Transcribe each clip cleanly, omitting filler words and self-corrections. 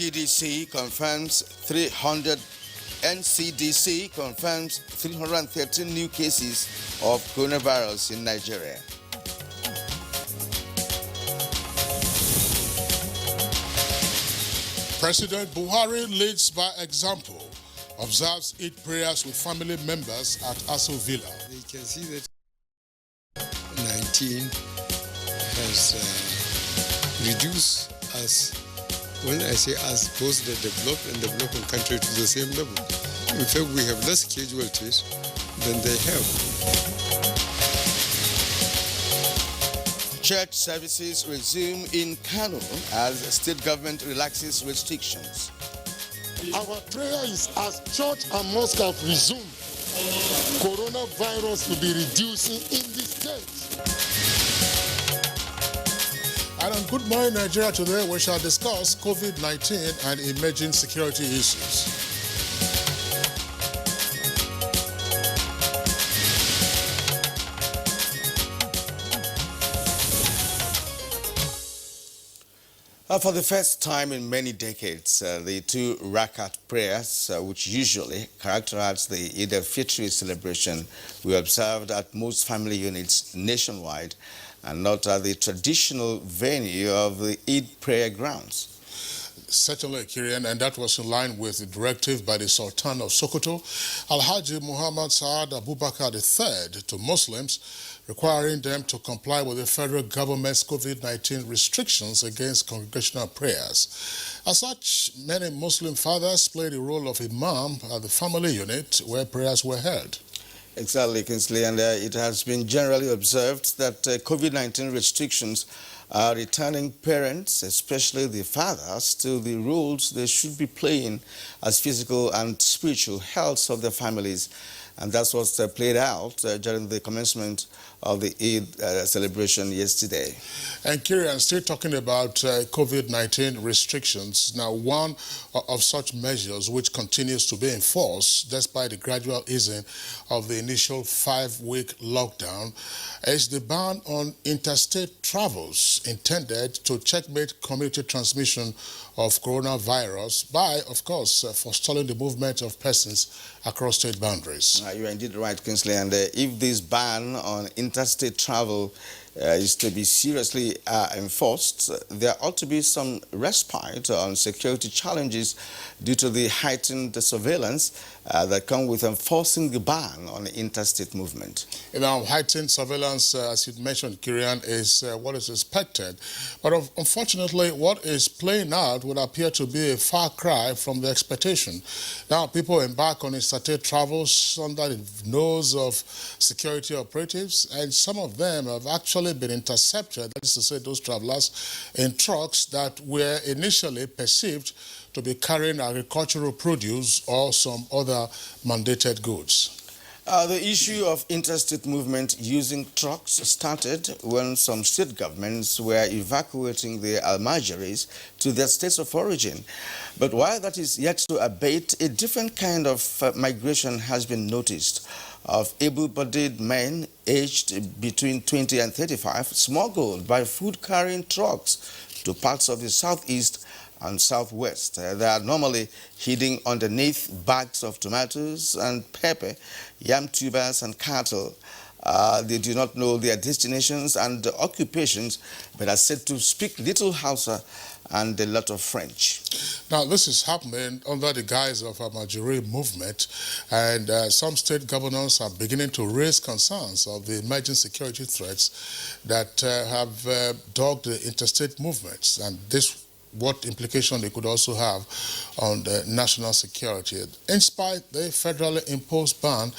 NCDC confirms 313 new cases of coronavirus in Nigeria. President Buhari leads by example, observes Eid prayers with family members at Aso Villa. You can see that 19 has reduced us. When I say us, both the developed and developing country to the same level. In fact, we have less casualties than they have. Church services resume in Kano as state government relaxes restrictions. Our prayer is as church and mosque have resumed, coronavirus will be reducing in the state. And on Good Morning Nigeria today, we shall discuss COVID-19 and emerging security issues. For the first time in many decades, the two rakat prayers, which usually characterize the Eid al-Fitr celebration, were observed at most family units nationwide and not at the traditional venue of the Eid prayer grounds. Certainly, Kirian, and that was in line with the directive by the Sultan of Sokoto, Alhaji Muhammad Saad Abubakar III, to Muslims, requiring them to comply with the federal government's COVID-19 restrictions against congregational prayers. As such, many Muslim fathers played the role of imam at the family unit where prayers were held. Exactly, Kingsley, and it has been generally observed that COVID-19 restrictions are returning parents, especially the fathers, to the roles they should be playing as physical and spiritual health of their families. And that's what's played out during the commencement of the Eid celebration yesterday. And Kirian, still talking about COVID-19 restrictions. Now, one of such measures which continues to be enforced despite the gradual easing of the initial 5-week lockdown is the ban on interstate travels intended to checkmate community transmission of coronavirus by, of course, forestalling the movement of persons across state boundaries. You are indeed right, Kingsley, and if this ban on interstate travel is to be seriously enforced, there ought to be some respite on security challenges due to the heightened surveillance that come with enforcing the ban on interstate movement. Now, heightened surveillance, as you mentioned, Kirian, is what is expected. But unfortunately, what is playing out would appear to be a far cry from the expectation. Now, people embark on interstate travels under the nose of security operatives, and some of them have actually been intercepted, that is to say, those travelers in trucks that were initially perceived to be carrying agricultural produce or some other mandated goods. The issue of interstate movement using trucks started when some state governments were evacuating their advisories to their states of origin. But while that is yet to abate, a different kind of migration has been noticed of able-bodied men aged between 20 and 35 smuggled by food-carrying trucks to parts of the southeast and southwest. They are normally hiding underneath bags of tomatoes and pepper, yam tubers and cattle. They do not know their destinations and occupations, but are said to speak little Hausa and a lot of French. Now, this is happening under the guise of a Nigerian movement, and some state governors are beginning to raise concerns of the emerging security threats that have dogged the interstate movements, and what implication they could also have on the national security, in spite the federally imposed ban,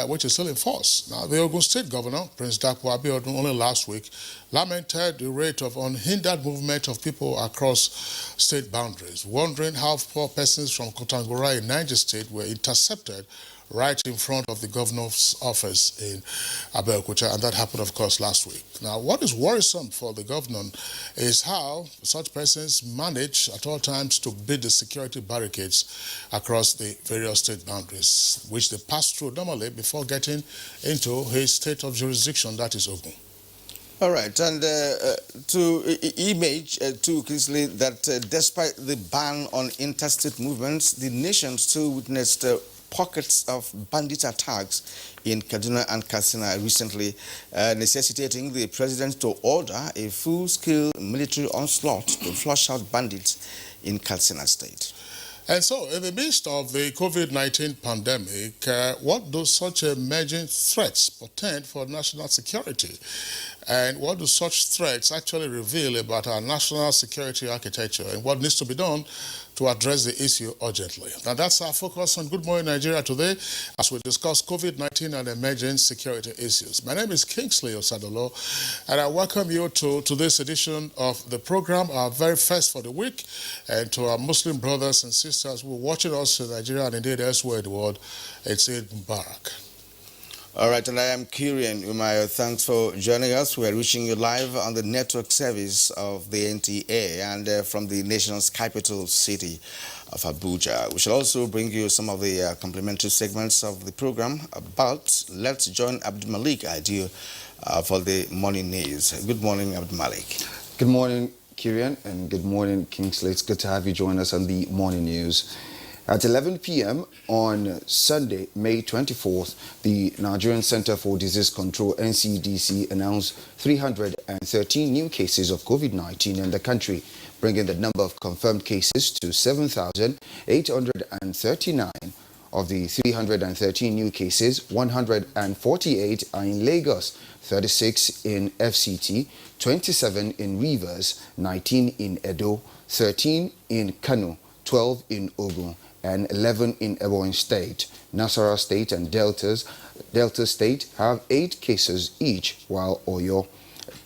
which is still in force. Now, the Ogun State Governor, Prince Dapo Abiodun, only last week lamented the rate of unhindered movement of people across state boundaries, wondering how 4 persons from Kotangora in Niger State were intercepted right in front of the governor's office in Abuja, and that happened, of course, last week. Now, what is worrisome for the governor is how such persons manage at all times to beat the security barricades across the various state boundaries, which they pass through normally before getting into his state of jurisdiction, that is Ogun. All right, and image too, Kingsley, that despite the ban on interstate movements, the nation still witnessed pockets of bandit attacks in Kaduna and Katsina recently, necessitating the president to order a full-scale military onslaught to flush out bandits in Katsina state. And so, in the midst of the COVID-19 pandemic, what do such emerging threats portend for national security? And what do such threats actually reveal about our national security architecture and what needs to be done to address the issue urgently? Now, that's our focus on Good Morning Nigeria today as we discuss COVID-19 and emerging security issues. My name is Kingsley Osadolo, and I welcome you to today's edition of the program, our very first for the week, and to our Muslim brothers and sisters who are watching us in Nigeria and indeed elsewhere in the world. It's Eid Mubarak. All right, and I am Kirian Umayo. Thanks for joining us. We're reaching you live on the network service of the NTA and from the nation's capital city of Abuja. We shall also bring you some of the complimentary segments of the program, but let's join Abdul Malik Adio for the morning news. Good morning, Abdul Malik. Good morning, Kirian, and good morning, Kingsley. It's good to have you join us on the morning news. At 11 p.m. on Sunday, May 24th, the Nigerian Center for Disease Control, NCDC, announced 313 new cases of COVID-19 in the country, bringing the number of confirmed cases to 7,839. Of the 313 new cases, 148 are in Lagos, 36 in FCT, 27 in Rivers, 19 in Edo, 13 in Kano, 12 in Ogun, and 11 in Ebonyi State. Nasarawa State and Delta State have 8 cases each, while Oyo,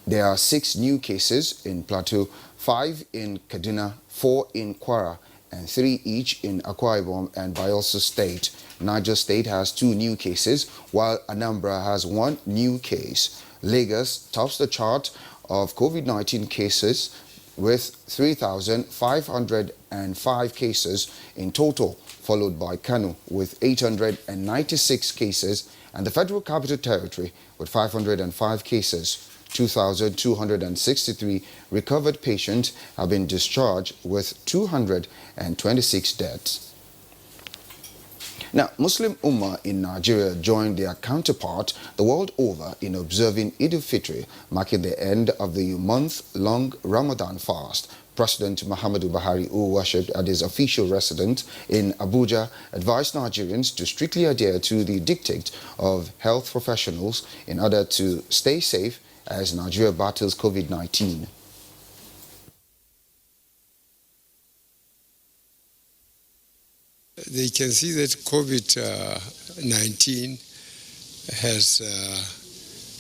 there are 6 new cases in Plateau, 5 in Kaduna, 4 in Kwara, and 3 each in Akwa Ibom and Bayelsa State. Niger State has 2 new cases, while Anambra has 1 new case. Lagos tops the chart of COVID-19 cases with 3,505 cases in total, followed by Kano with 896 cases and the Federal Capital Territory with 505 cases. 2,263 recovered patients have been discharged with 226 deaths. Now, Muslim Ummah in Nigeria joined their counterpart the world over in observing Eid al-Fitr, marking the end of the month-long Ramadan fast. President Muhammadu Buhari, who worshipped at his official residence in Abuja, advised Nigerians to strictly adhere to the dictate of health professionals in order to stay safe as Nigeria battles COVID-19. They can see that COVID-19 has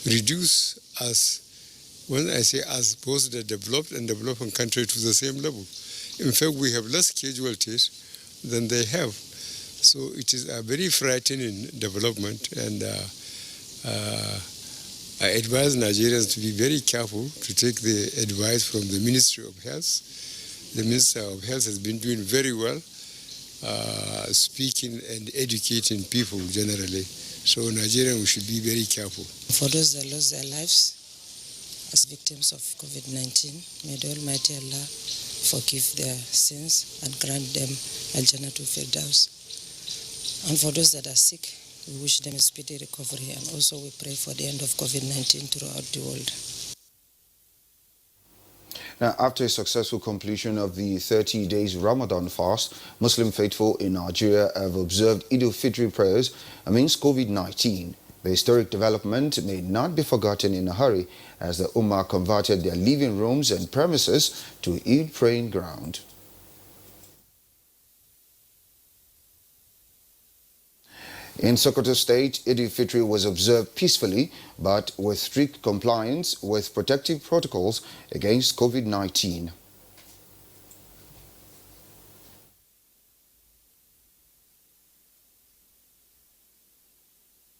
reduced us, when I say us, both the developed and developing country to the same level. In fact, we have less casualties than they have. So it is a very frightening development, and I advise Nigerians to be very careful to take the advice from the Ministry of Health. The Minister of Health has been doing very well, speaking and educating people generally. So Nigerians, we should be very careful. For those that lost their lives as victims of COVID-19, may the Almighty Allah forgive their sins and grant them Al-Jannatu Firdaus. And for those that are sick, we wish them a speedy recovery, and also we pray for the end of COVID-19 throughout the world. Now, after a successful completion of the 30 days Ramadan fast, Muslim faithful in Nigeria have observed Eid al-Fitr prayers amidst COVID-19. The historic development may not be forgotten in a hurry as the Ummah converted their living rooms and premises to Eid praying ground. In Sokoto State, Eid al-Fitr was observed peacefully, but with strict compliance with protective protocols against COVID-19.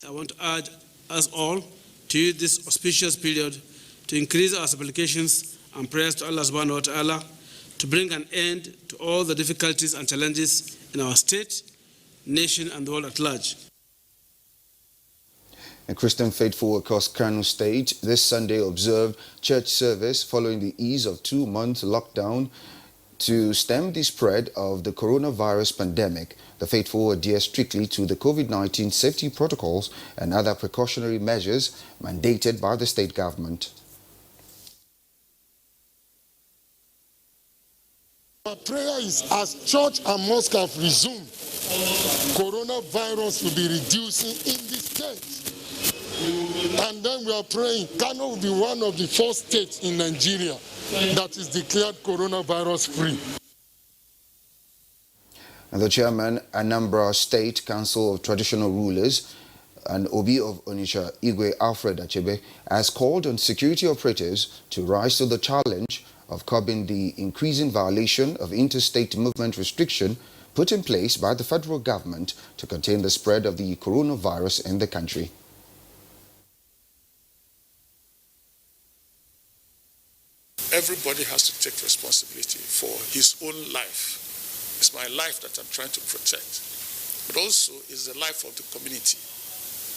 I want to urge us all to use this auspicious period to increase our supplications and prayers to Allah subhanahu wa ta'ala to bring an end to all the difficulties and challenges in our state, nation, and the world at large. And Christian faithful across Kano State this Sunday observed church service following the ease of 2-month lockdown to stem the spread of the coronavirus pandemic. The faithful adhere strictly to the COVID-19 safety protocols and other precautionary measures mandated by the state government. My prayer is, as church and mosque have resumed, coronavirus will be reducing in the state. And then we are praying Kano will be one of the first states in Nigeria that is declared coronavirus free. And the chairman, Anambra State Council of Traditional Rulers, and Obi of Onitsha, Igwe Alfred Achebe, has called on security operatives to rise to the challenge of curbing the increasing violation of interstate movement restriction put in place by the federal government to contain the spread of the coronavirus in the country. Everybody has to take responsibility for his own life. It's my life that I'm trying to protect, but also is the life of the community.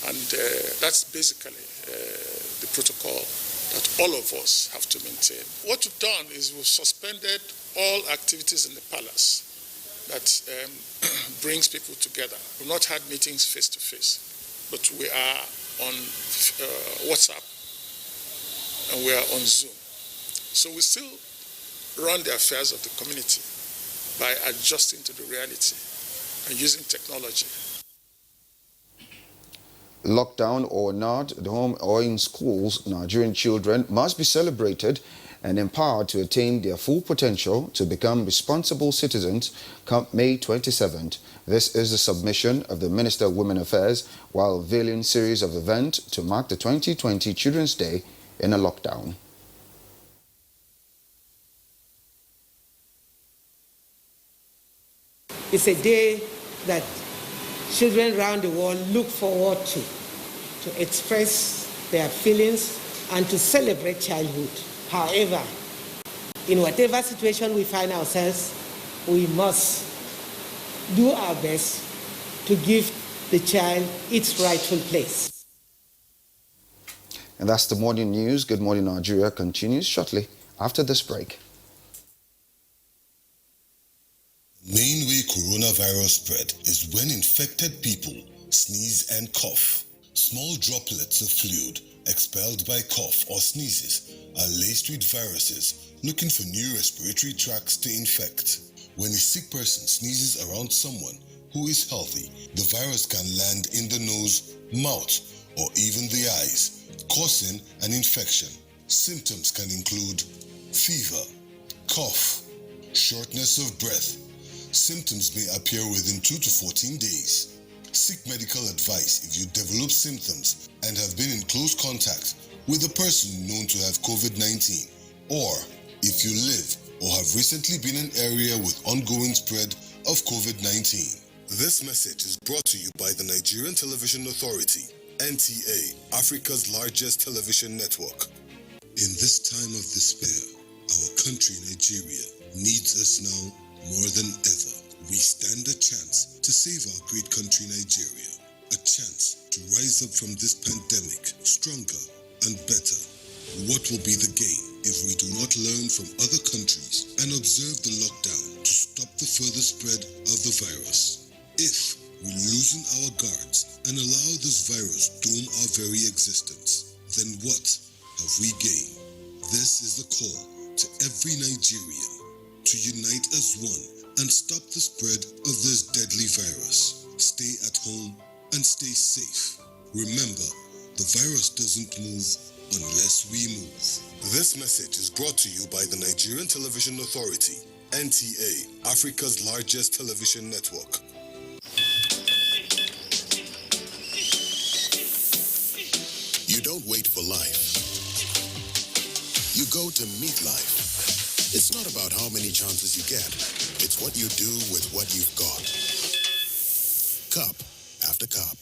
And that's basically the protocol that all of us have to maintain. What we've done is we've suspended all activities in the palace that brings people together. We've not had meetings face to face, but we are on WhatsApp and we are on Zoom. So we still run the affairs of the community by adjusting to the reality and using technology. Lockdown or not, at home or in schools, Nigerian children must be celebrated and empowered to attain their full potential to become responsible citizens come May 27th. This is the submission of the Minister of Women Affairs while unveiling series of events to mark the 2020 Children's Day in a lockdown. It's a day that children around the world look forward to express their feelings and to celebrate childhood. However, in whatever situation we find ourselves, we must do our best to give the child its rightful place. And that's the morning news. Good Morning Nigeria continues shortly after this break. Main way coronavirus spread is when infected people sneeze and cough. Small droplets of fluid expelled by cough or sneezes are laced with viruses looking for new respiratory tracts to infect. When a sick person sneezes around someone who is healthy, the virus can land in the nose, mouth, or even the eyes, causing an infection. Symptoms can include fever, cough, shortness of breath. Symptoms may appear within 2 to 14 days. Seek medical advice if you develop symptoms and have been in close contact with a person known to have COVID-19, or if you live or have recently been in an area with ongoing spread of COVID-19. This message is brought to you by the Nigerian Television Authority, NTA, Africa's largest television network. In this time of despair, our country, Nigeria, needs us now more than ever. We stand a chance to save our great country, Nigeria. A chance to rise up from this pandemic stronger and better. What will be the gain if we do not learn from other countries and observe the lockdown to stop the further spread of the virus? If we loosen our guards and allow this virus doom our very existence, then what have we gained? This is the call to every Nigerian to unite as one and stop the spread of this deadly virus. Stay at home and stay safe. Remember, the virus doesn't move unless we move. This message is brought to you by the Nigerian Television Authority, NTA, Africa's largest television network. You don't wait for life. You go to meet life. It's not about how many chances you get. It's what you do with what you've got. Cup after cup.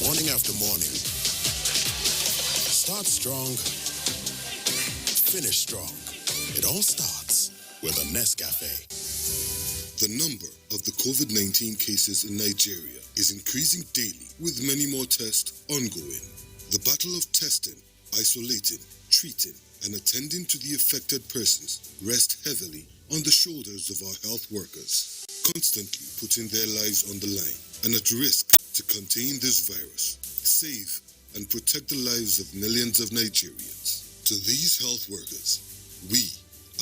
Morning after morning. Start strong. Finish strong. It all starts with a Nescafe. The number of the COVID-19 cases in Nigeria is increasing daily, with many more tests ongoing. The battle of testing, isolating, treating, and attending to the affected persons rests heavily on the shoulders of our health workers, constantly putting their lives on the line and at risk to contain this virus, save and protect the lives of millions of Nigerians. To these health workers, we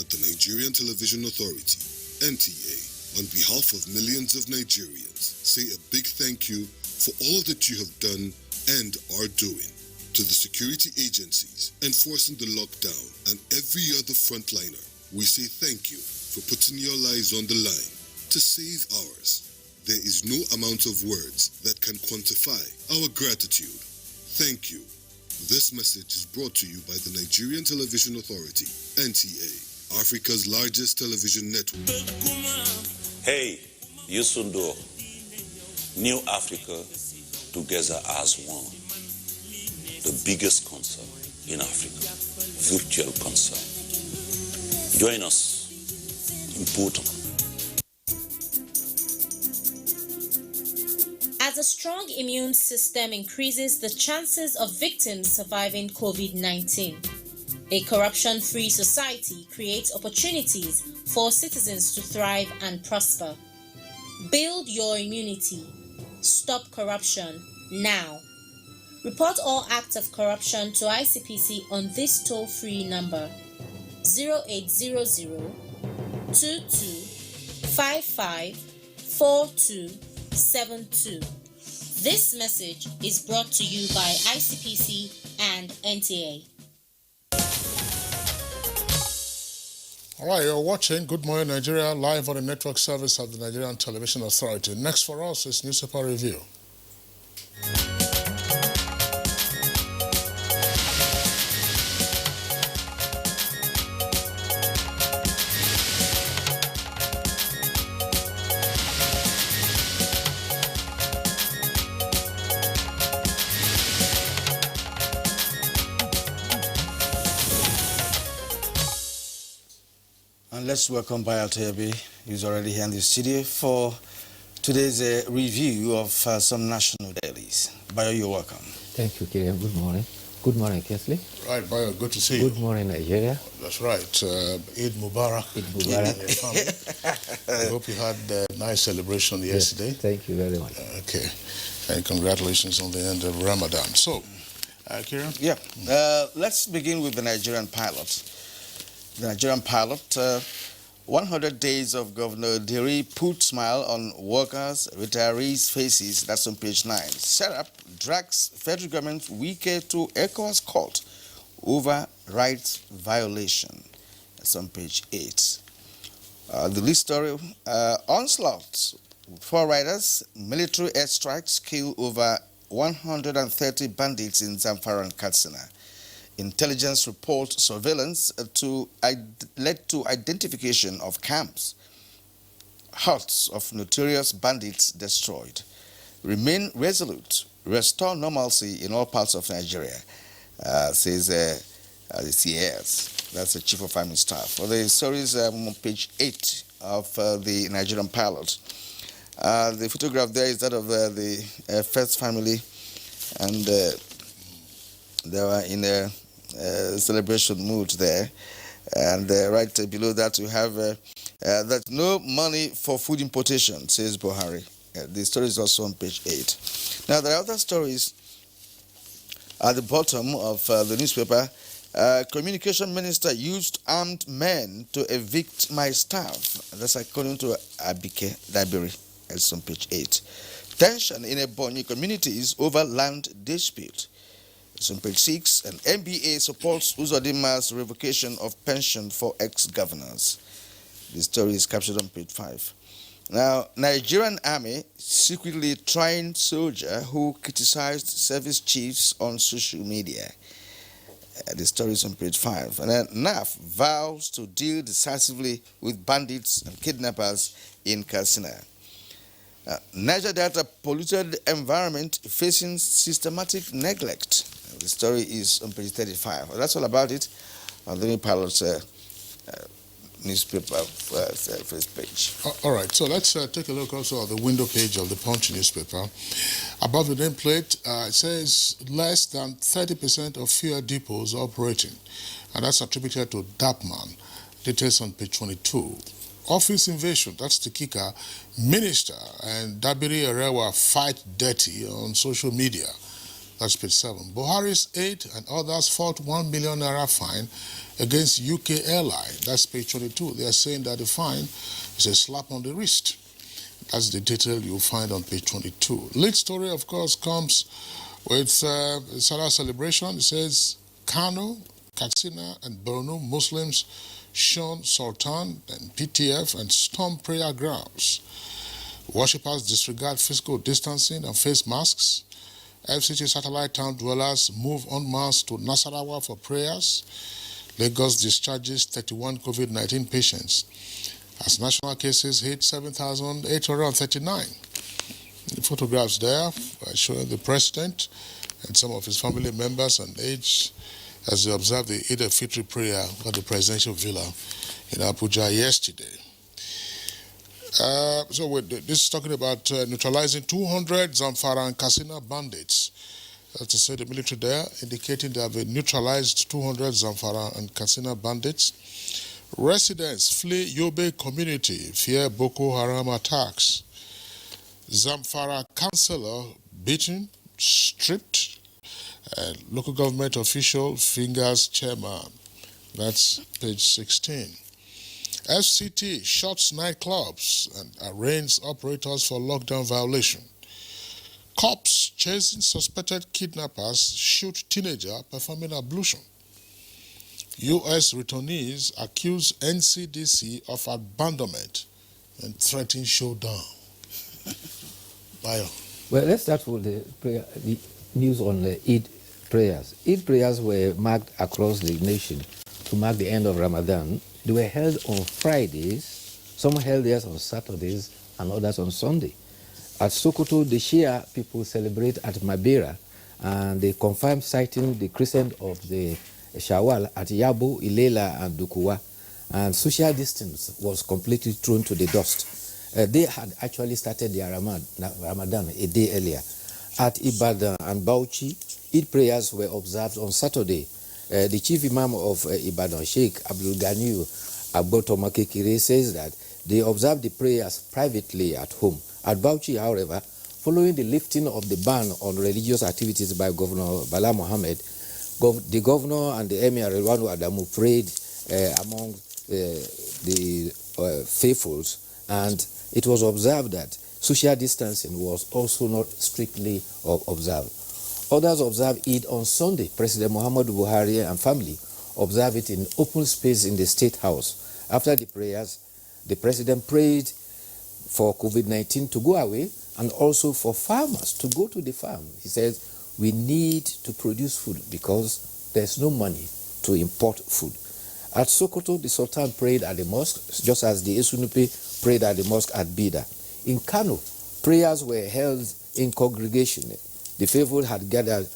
at the Nigerian Television Authority, NTA, on behalf of millions of Nigerians, say a big thank you for all that you have done and are doing. To the security agencies enforcing the lockdown and every other frontliner, we say thank you for putting your lives on the line to save ours. There is no amount of words that can quantify our gratitude. Thank you. This message is brought to you by the Nigerian Television Authority, NTA, Africa's largest television network. Hey, Yusundo, New Africa, together as one. The biggest concert in Africa, virtual concert. Join us. Important. As a strong immune system increases the chances of victims surviving COVID-19, a corruption-free society creates opportunities for citizens to thrive and prosper. Build your immunity. Stop corruption now. Report all acts of corruption to ICPC on this toll-free number 0800 2255 4272. This message is brought to you by ICPC and NTA. All right, you're watching Good Morning Nigeria live on the network service of the Nigerian Television Authority. Next for us is Newspaper Review. And let's welcome Bayo Tebi, who's already here in the studio for today's review of some national dailies. Bayo, you're welcome. Thank you, Kiriam. Good morning. Good morning, Kesley. Right, Bayo, good to see you. Good morning, Nigeria. That's right. Eid Mubarak. Eid Mubarak. I hope you had a nice celebration yesterday. Yes, thank you very much. Okay. And congratulations on the end of Ramadan. So, Kieran? Yeah. Let's begin with the Nigerian pilot. The Nigerian pilot, 100 days of Governor Diri put smile on workers, retirees' faces. That's on page 9. Serap drags federal government weaker to ECOWAS court over rights violation. That's on page 8. The lead story, onslaught. 4 riders, military airstrikes kill over 130 bandits in Zamfara and Katsina. Intelligence report surveillance led to identification of camps. Huts of notorious bandits destroyed. Remain resolute. Restore normalcy in all parts of Nigeria, says the CAS. That's the Chief of Army Staff. Well, the story is on page 8 of the Nigerian pilot. The photograph there is that of the first family, and they were in a celebration mood there. And right below that, we have that no money for food importation, says Buhari. The story is also on page 8. Now, there are other stories at the bottom of the newspaper. Communication minister used armed men to evict my staff. That's according to Abike Library. That's on page 8. Tension in Ebonyi communities over land dispute. It's on page 6. And NBA supports Uzodima's revocation of pension for ex-governors. The story is captured on page 5. Now, Nigerian army secretly trained soldier who criticized service chiefs on social media. The story is on page 5. And then NAF vows to deal decisively with bandits and kidnappers in Katsina. Niger Delta polluted environment facing systematic neglect. The story is on page 35. Well, that's all about it. The new pilot's newspaper first page. All right, so let's take a look also at the window page of the Punch newspaper. Above the nameplate, it says less than 30% of fuel depots operating, and that's attributed to DAPMAN. Details on page 22. Office invasion, that's the kicker. Minister and Dabiri Arewa fight dirty on social media. That's page 7. Buhari's aide and others fought 1 million naira fine against UK airline. That's page 22. They are saying that the fine is a slap on the wrist. That's the detail you'll find on page 22. Lead story, of course, comes with Salah celebration. It says Kano, Katsina, and Borno Muslims shun Sultan and PTF and storm prayer grounds. Worshippers disregard physical distancing and face masks. FCT satellite town dwellers move en masse to Nasarawa for prayers. Lagos discharges 31 COVID-19 patients as national cases hit 7,839. The photographs there showing the president and some of his family members and aides as they observed the Eid al-Fitr prayer at the presidential villa in Abuja yesterday. This is talking about neutralizing 200 Zamfara and Katsina bandits. That's to say the military there, indicating they have neutralized 200 Zamfara and Katsina bandits. Residents flee Yobe community, fear Boko Haram attacks. Zamfara councillor beaten, stripped. Local government official fingers chairman. That's page 16. FCT shuts nightclubs and arraigns operators for lockdown violation. Cops chasing suspected kidnappers shoot teenager performing ablution. U.S. returnees accuse NCDC of abandonment and threaten showdown. Bayo. Well, let's start with the news on the Eid prayers. Eid prayers were marked across the nation to mark the end of Ramadan. They were held on Fridays, some held theirs on Saturdays, and others on Sunday. At Sokoto, the Shia people celebrate at Mabera, and they confirmed sighting the crescent of the Shawwal at Yabo, Ilela, and Dukuwa, and social distance was completely thrown to the dust. They had actually started their Ramadan a day earlier. At Ibadan and Bauchi, Eid prayers were observed on Saturday. The chief imam of Ibadan, Sheikh Abdul Ganiu Agbotomakekire, says that they observed the prayers privately at home. At Bauchi, however, following the lifting of the ban on religious activities by Governor Bala Mohammed, the governor and the emir Relwanu Adamu prayed among the faithfuls, and it was observed that social distancing was also not strictly observed. Others observe Eid on Sunday. President Muhammadu Buhari and family observe it in open space in the State House. After the prayers, the president prayed for COVID-19 to go away and also for farmers to go to the farm. He says, we need to produce food because there's no money to import food. At Sokoto, the Sultan prayed at the mosque, just as the Esunupe prayed at the mosque at Bida. In Kano, prayers were held in congregation. The faithful had gathered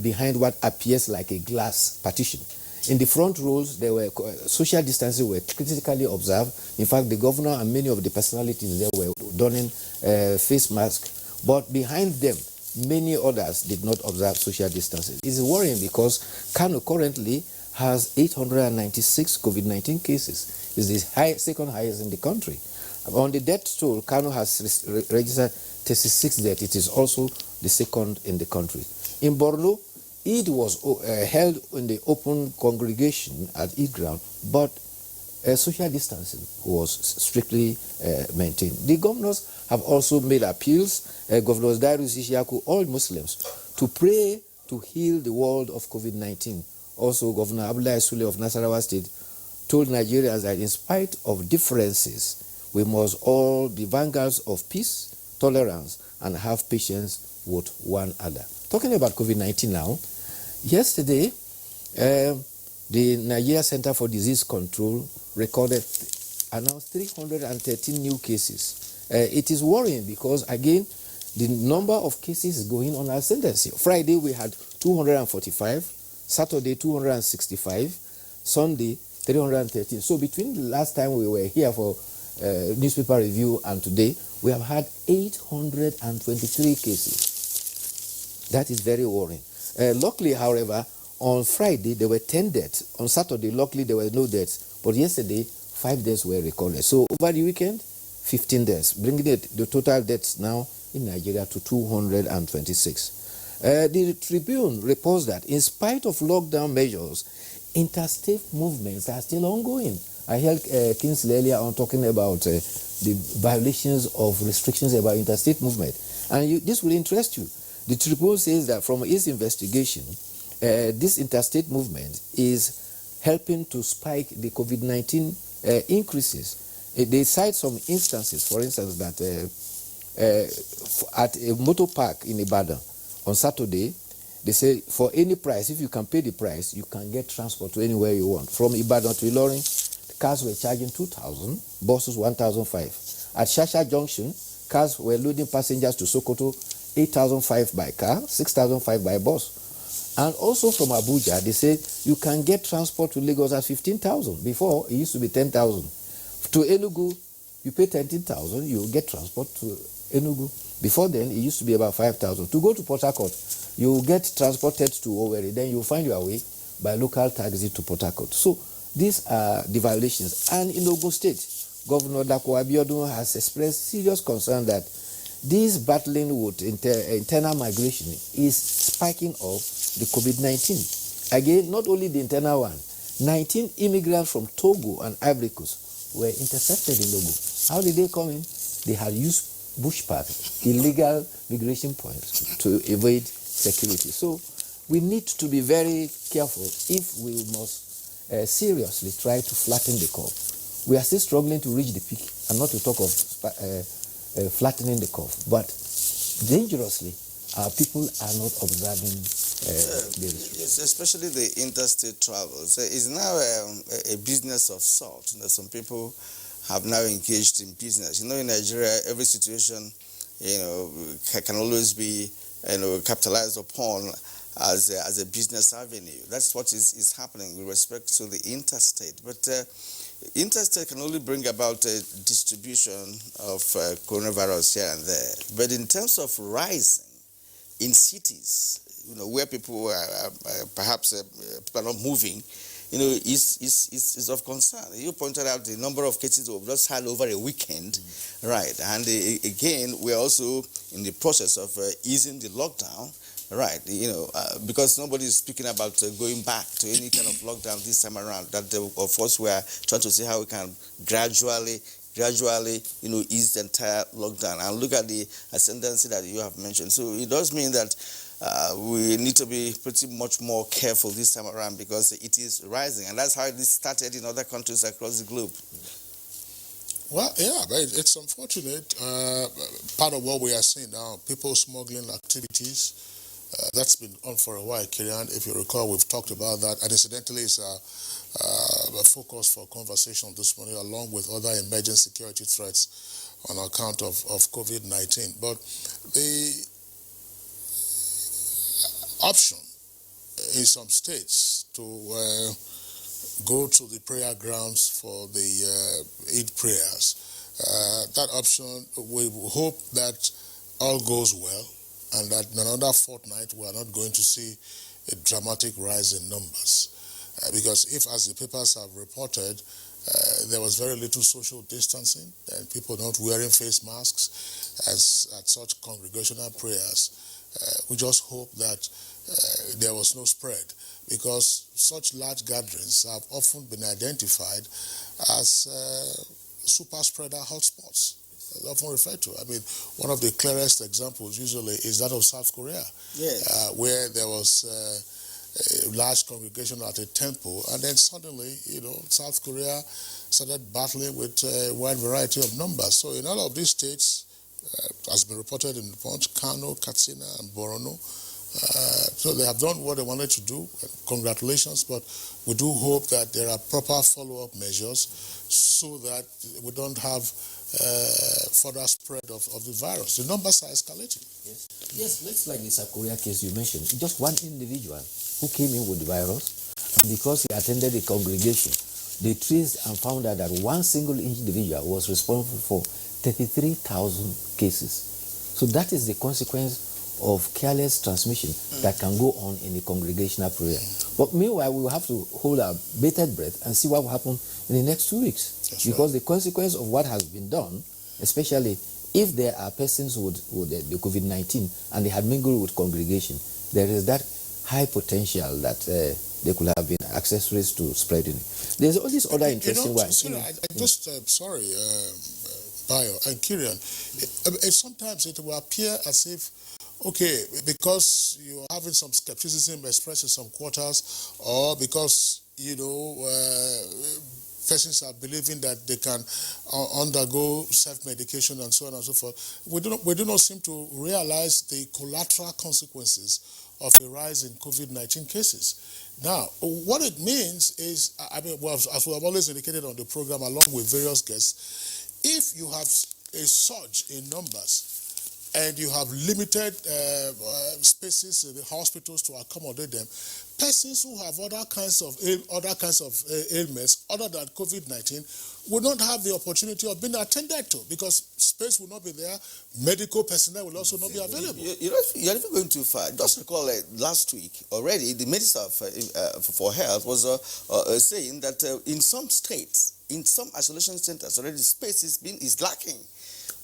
behind what appears like a glass partition. In the front rows, there were social distancing were critically observed. In fact, the governor and many of the personalities there were donning face masks. But behind them, many others did not observe social distancing. It's worrying because Kano currently has 896 COVID-19 cases. It's the second highest in the country. On the death toll, Kano has registered 36 deaths. It is also the second in the country. In Borno, Eid was held in the open congregation at Eid ground, but social distancing was strictly maintained. The governors have also made appeals, Governor Darius Ishaku, all Muslims, to pray to heal the world of COVID-19. Also, Governor Abdullahi Sule of Nasarawa State told Nigerians that in spite of differences, we must all be vanguards of peace, tolerance, and have patience with one another. Talking about COVID-19 now, yesterday, the Nigeria Center for Disease Control announced 313 new cases. It is worrying because, again, the number of cases is going on ascendancy. Friday, we had 245, Saturday, 265, Sunday, 313. So between the last time we were here for newspaper review and today, we have had 823 cases. That is very worrying. Luckily, however, on Friday there were 10 deaths. On Saturday, luckily there were no deaths. But yesterday, 5 deaths were recorded. So over the weekend, 15 deaths, bringing the total deaths now in Nigeria to 226. The Tribune reports that in spite of lockdown measures, interstate movements are still ongoing. I heard Kingsley earlier on talking about the violations of restrictions about interstate movement. And this will interest you. The Tribune says that from its investigation, this interstate movement is helping to spike the COVID-19 increases. They cite some instances, for instance, that at a motor park in Ibadan on Saturday, they say for any price, if you can pay the price, you can get transport to anywhere you want. From Ibadan to Ilorin, the cars were charging 2,000, buses 1,500. At Shasha Junction, cars were loading passengers to Sokoto, 8,500 by car, 6,500 by bus. And also from Abuja, they say you can get transport to Lagos at 15,000. Before, it used to be 10,000. To Enugu, you pay 13,000, you get transport to Enugu. Before then, it used to be about 5,000. To go to Port Harcourt, you get transported to Owerri, then you find your way by local taxi to Port Harcourt. So these are the violations. And in Ogun State, Governor Dapo Abiodun has expressed serious concern that this battling with internal migration is spiking up the COVID-19. Again, not only the internal one, 19 immigrants from Togo and Ivory Coast were intercepted in Ogun. How did they come in? They had used bush paths, illegal migration points to evade security. So we need to be very careful if we must seriously try to flatten the curve. We are still struggling to reach the peak, and not to talk of flattening the curve. But dangerously, our people are not observing the restrictions. Yes, especially the interstate travels. It's now a business of sort. Some people have now engaged in business. In Nigeria, every situation, can always be, capitalized upon as a business avenue. That's what is happening with respect to the interstate. But interstate can only bring about a distribution of coronavirus here and there. But in terms of rising in cities, where people are perhaps people are not moving, is of concern. You pointed out the number of cases we've just had over a weekend, right? And again, we're also in the process of easing the lockdown, right? Because nobody is speaking about going back to any kind of lockdown this time around. That of course we are trying to see how we can gradually, ease the entire lockdown. And look at the ascendancy that you have mentioned. So it does mean that we need to be pretty much more careful this time around because it is rising. And that's how this started in other countries across the globe. Well, yeah, but it's unfortunate. Part of what we are seeing now, people smuggling activities, that's been on for a while, Kirian. If you recall, we've talked about that. And incidentally, it's a focus for conversation this morning, along with other emerging security threats on account of COVID-19. But the option in some states to go to the prayer grounds for the Eid prayers, that option, we hope that all goes well and that in another fortnight we are not going to see a dramatic rise in numbers. Because if, as the papers have reported, there was very little social distancing and people not wearing face masks at such congregational prayers, we just hope that there was no spread, because such large gatherings have often been identified as super spreader hotspots. Often referred to. I mean, one of the clearest examples usually is that of South Korea, yes. Where there was a large congregation at a temple, and then suddenly, South Korea started battling with a wide variety of numbers. So in all of these states, has been reported in the Punch, Kano, Katsina, and Borno. So they have done what they wanted to do. Congratulations, but we do hope that there are proper follow-up measures so that we don't have further spread of the virus. The numbers are escalating. Yes, let's like the South Korea case you mentioned. Just one individual who came in with the virus, and because he attended a congregation, they traced and found out that one single individual was responsible for 33,000 cases. So that is the consequence of careless transmission that can go on in a congregational prayer. But meanwhile, we will have to hold our bated breath and see what will happen in the next 2 weeks. That's because the consequence of what has been done, especially if there are persons with the COVID-19 and they had mingled with congregation, there is that high potential that they could have been accessories to spreading it. There's all this other interesting one. I just, sorry, Bayo and Kirian, sometimes it will appear as if, okay, because you're having some skepticism expressed in some quarters, or because, persons are believing that they can undergo self-medication and so on and so forth, we do not seem to realize the collateral consequences of a rise in COVID-19 cases. Now, what it means is, as we have always indicated on the program along with various guests, if you have a surge in numbers and you have limited spaces in the hospitals to accommodate them, persons who have other kinds of ailments other than COVID-19 will not have the opportunity of being attended to because space will not be there. Medical personnel will also not be available. You're never going too far. Just recall last week already, the Minister for Health was saying that in some states, in some isolation centers, already space is lacking.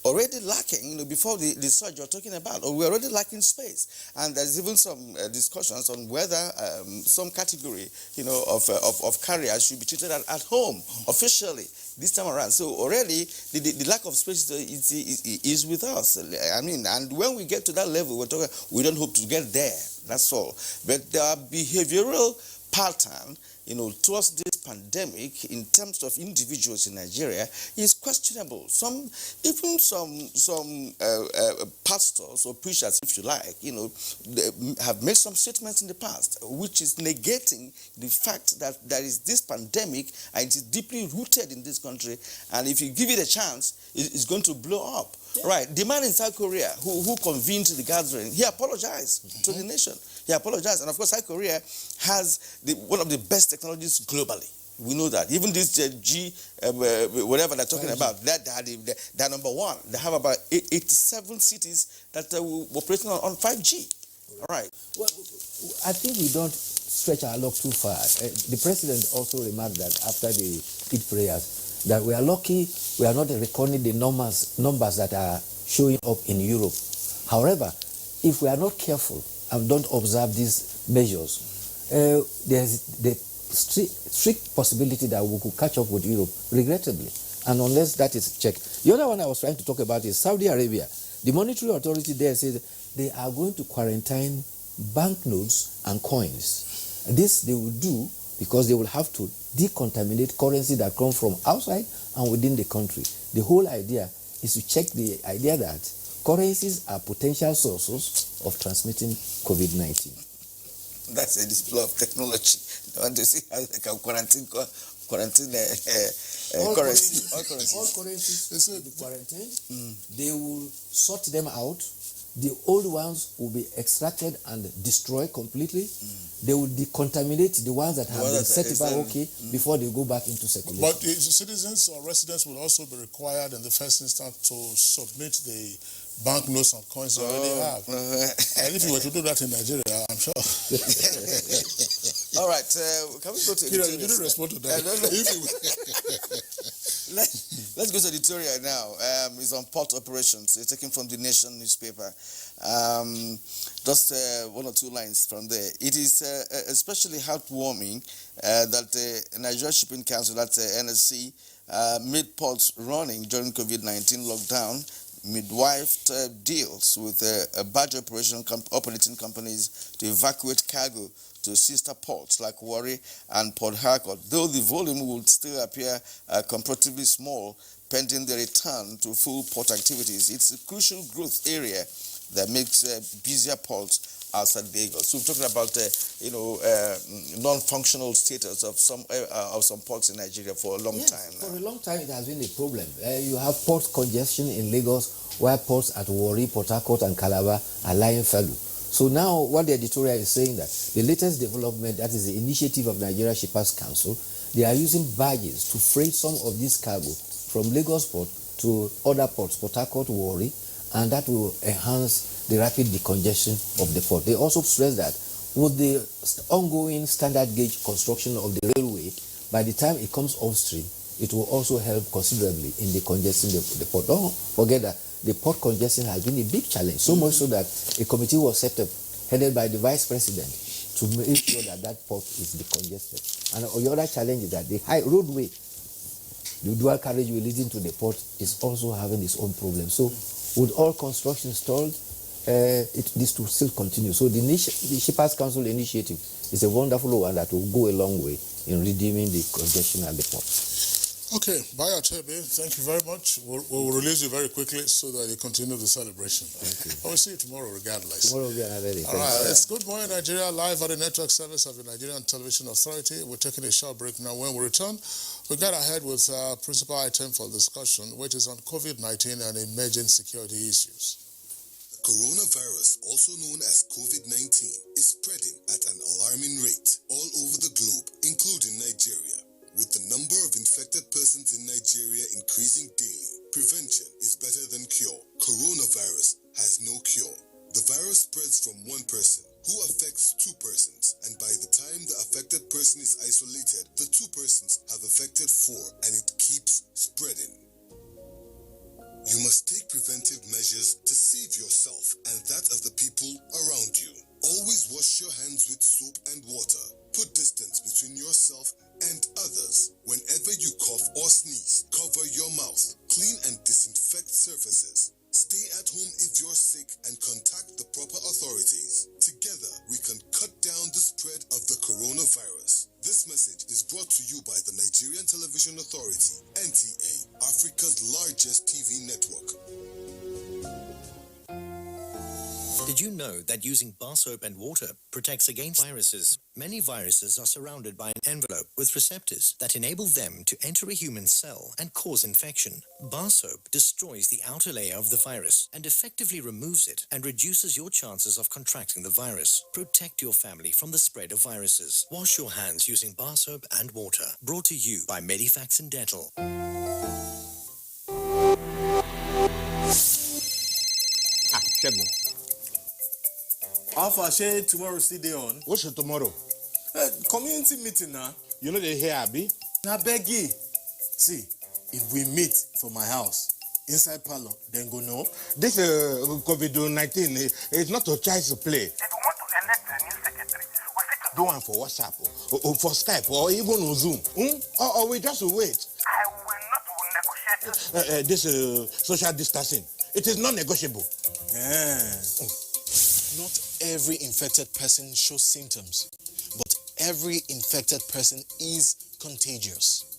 Already lacking, before the surge you're talking about, or we're already lacking space. And there's even some discussions on whether some category, of carriers should be treated at home officially this time around. So already the lack of space is with us. I mean, and when we get to that level, we don't hope to get there. That's all. But the behavioral pattern, towards this pandemic in terms of individuals in Nigeria is questionable. Some pastors or preachers, if you like, they have made some statements in the past, which is negating the fact that there is this pandemic and it is deeply rooted in this country. And if you give it a chance, it's going to blow up. Yeah. Right. The man in South Korea who convened the gathering, he apologized to the nation. He apologized. And of course, South Korea has one of the best technologies globally. We know that. Even this whatever they're talking about, they're number one. They have about 87 cities that are operating on 5G. All right. Well, I think we don't stretch our luck too far. The president also remarked that after the Eid prayers, that we are lucky we are not recording the numbers that are showing up in Europe. However, if we are not careful and don't observe these measures, there's the strict possibility that we could catch up with Europe, regrettably, and unless that is checked. The other one I was trying to talk about is Saudi Arabia. The monetary authority there says they are going to quarantine banknotes and coins. This they will do because they will have to decontaminate currency that come from outside and within the country. The whole idea is to check the idea that currencies are potential sources of transmitting COVID-19. That's a display of technology. I want to see how they can quarantine currency. All currencies will be quarantined. They will sort them out. The old ones will be extracted and destroyed completely. They will decontaminate the ones that have been certified before they go back into circulation. But citizens or residents will also be required in the first instance to submit the banknotes and coins they already have. And if you were to do that in Nigeria, I'm sure. All right, can we go to editorial? You didn't respond to that. Let's go to editorial now. It's on port operations. It's taken from the Nation newspaper. Just one or two lines from there. It is especially heartwarming that the Nigerian Shipping Council, that's NSC, made ports running during COVID-19 lockdown, midwifed deals with barge operating companies to evacuate cargo to sister ports like Warri and Port Harcourt, though the volume would still appear comparatively small pending the return to full port activities. It's a crucial growth area that makes busier ports outside Lagos. So we're talking about non-functional status of some ports in Nigeria for a long time now. For a long time it has been a problem. You have port congestion in Lagos, where ports at Warri, Port Harcourt and Calabar are lying fallow. So now what the editorial is saying that the latest development, that is the initiative of Nigeria Shippers Council, they are using barges to freight some of this cargo from Lagos port to other ports, Port Harcourt, Warri, and that will enhance the rapid decongestion of the port. They also stress that with the ongoing standard gauge construction of the railway, by the time it comes upstream, it will also help considerably in decongesting the port. Don't forget that the port congestion has been a big challenge, so much so that a committee was set up, headed by the vice president, to make sure that that port is decongested. And the other challenge is that the high roadway, the dual carriageway leading to the port, is also having its own problems. So with all construction stalled, this will still continue. So the Shippers Council initiative is a wonderful one that will go a long way in redeeming the congestion at the port. Okay, Baya Tebe, thank you very much. We'll release you very quickly so that you continue the celebration. Thank you. I will see you tomorrow regardless. Tomorrow will be another day. All right, it's Good Morning Nigeria, live at the network service of the Nigerian Television Authority. We're taking a short break now. When we return, we got ahead with our principal item for discussion, which is on COVID-19 and emerging security issues. The coronavirus, also known as COVID-19, is spreading at an alarming rate all over the globe, including Nigeria. With the number of infected persons in Nigeria increasing daily, prevention is better than cure. Coronavirus has no cure. The virus spreads from one person, who affects two persons, and by the time the affected person is isolated, the two persons have affected four, and it keeps spreading. You must take preventive measures to save yourself and that of the people around you. Always wash your hands with soap and water. Put distance between yourself and others. Whenever you cough or sneeze, cover your mouth. Clean and disinfect surfaces. Stay at home if you're sick and contact the proper authorities. Together, we can cut down the spread of the coronavirus. This message is brought to you by the Nigerian Television Authority, NTA, Africa's largest TV network. Did you know that using bar soap and water protects against viruses? Many viruses are surrounded by an envelope with receptors that enable them to enter a human cell and cause infection. Bar soap destroys the outer layer of the virus and effectively removes it and reduces your chances of contracting the virus. Protect your family from the spread of viruses. Wash your hands using bar soap and water. Brought to you by Medifax and Dental. Alpha, share tomorrow still day on. What's your tomorrow? Community meeting now. You know they hear Abi? Now beggy. See, if we meet for my house, inside parlor, then go no. This COVID-19 is not a child's play. If we want to elect a new secretary, we fit to do one for WhatsApp, or for Skype, or even on Zoom. Or we just wait. I will not negotiate this social distancing. It is non-negotiable. Not every infected person shows symptoms, but every infected person is contagious.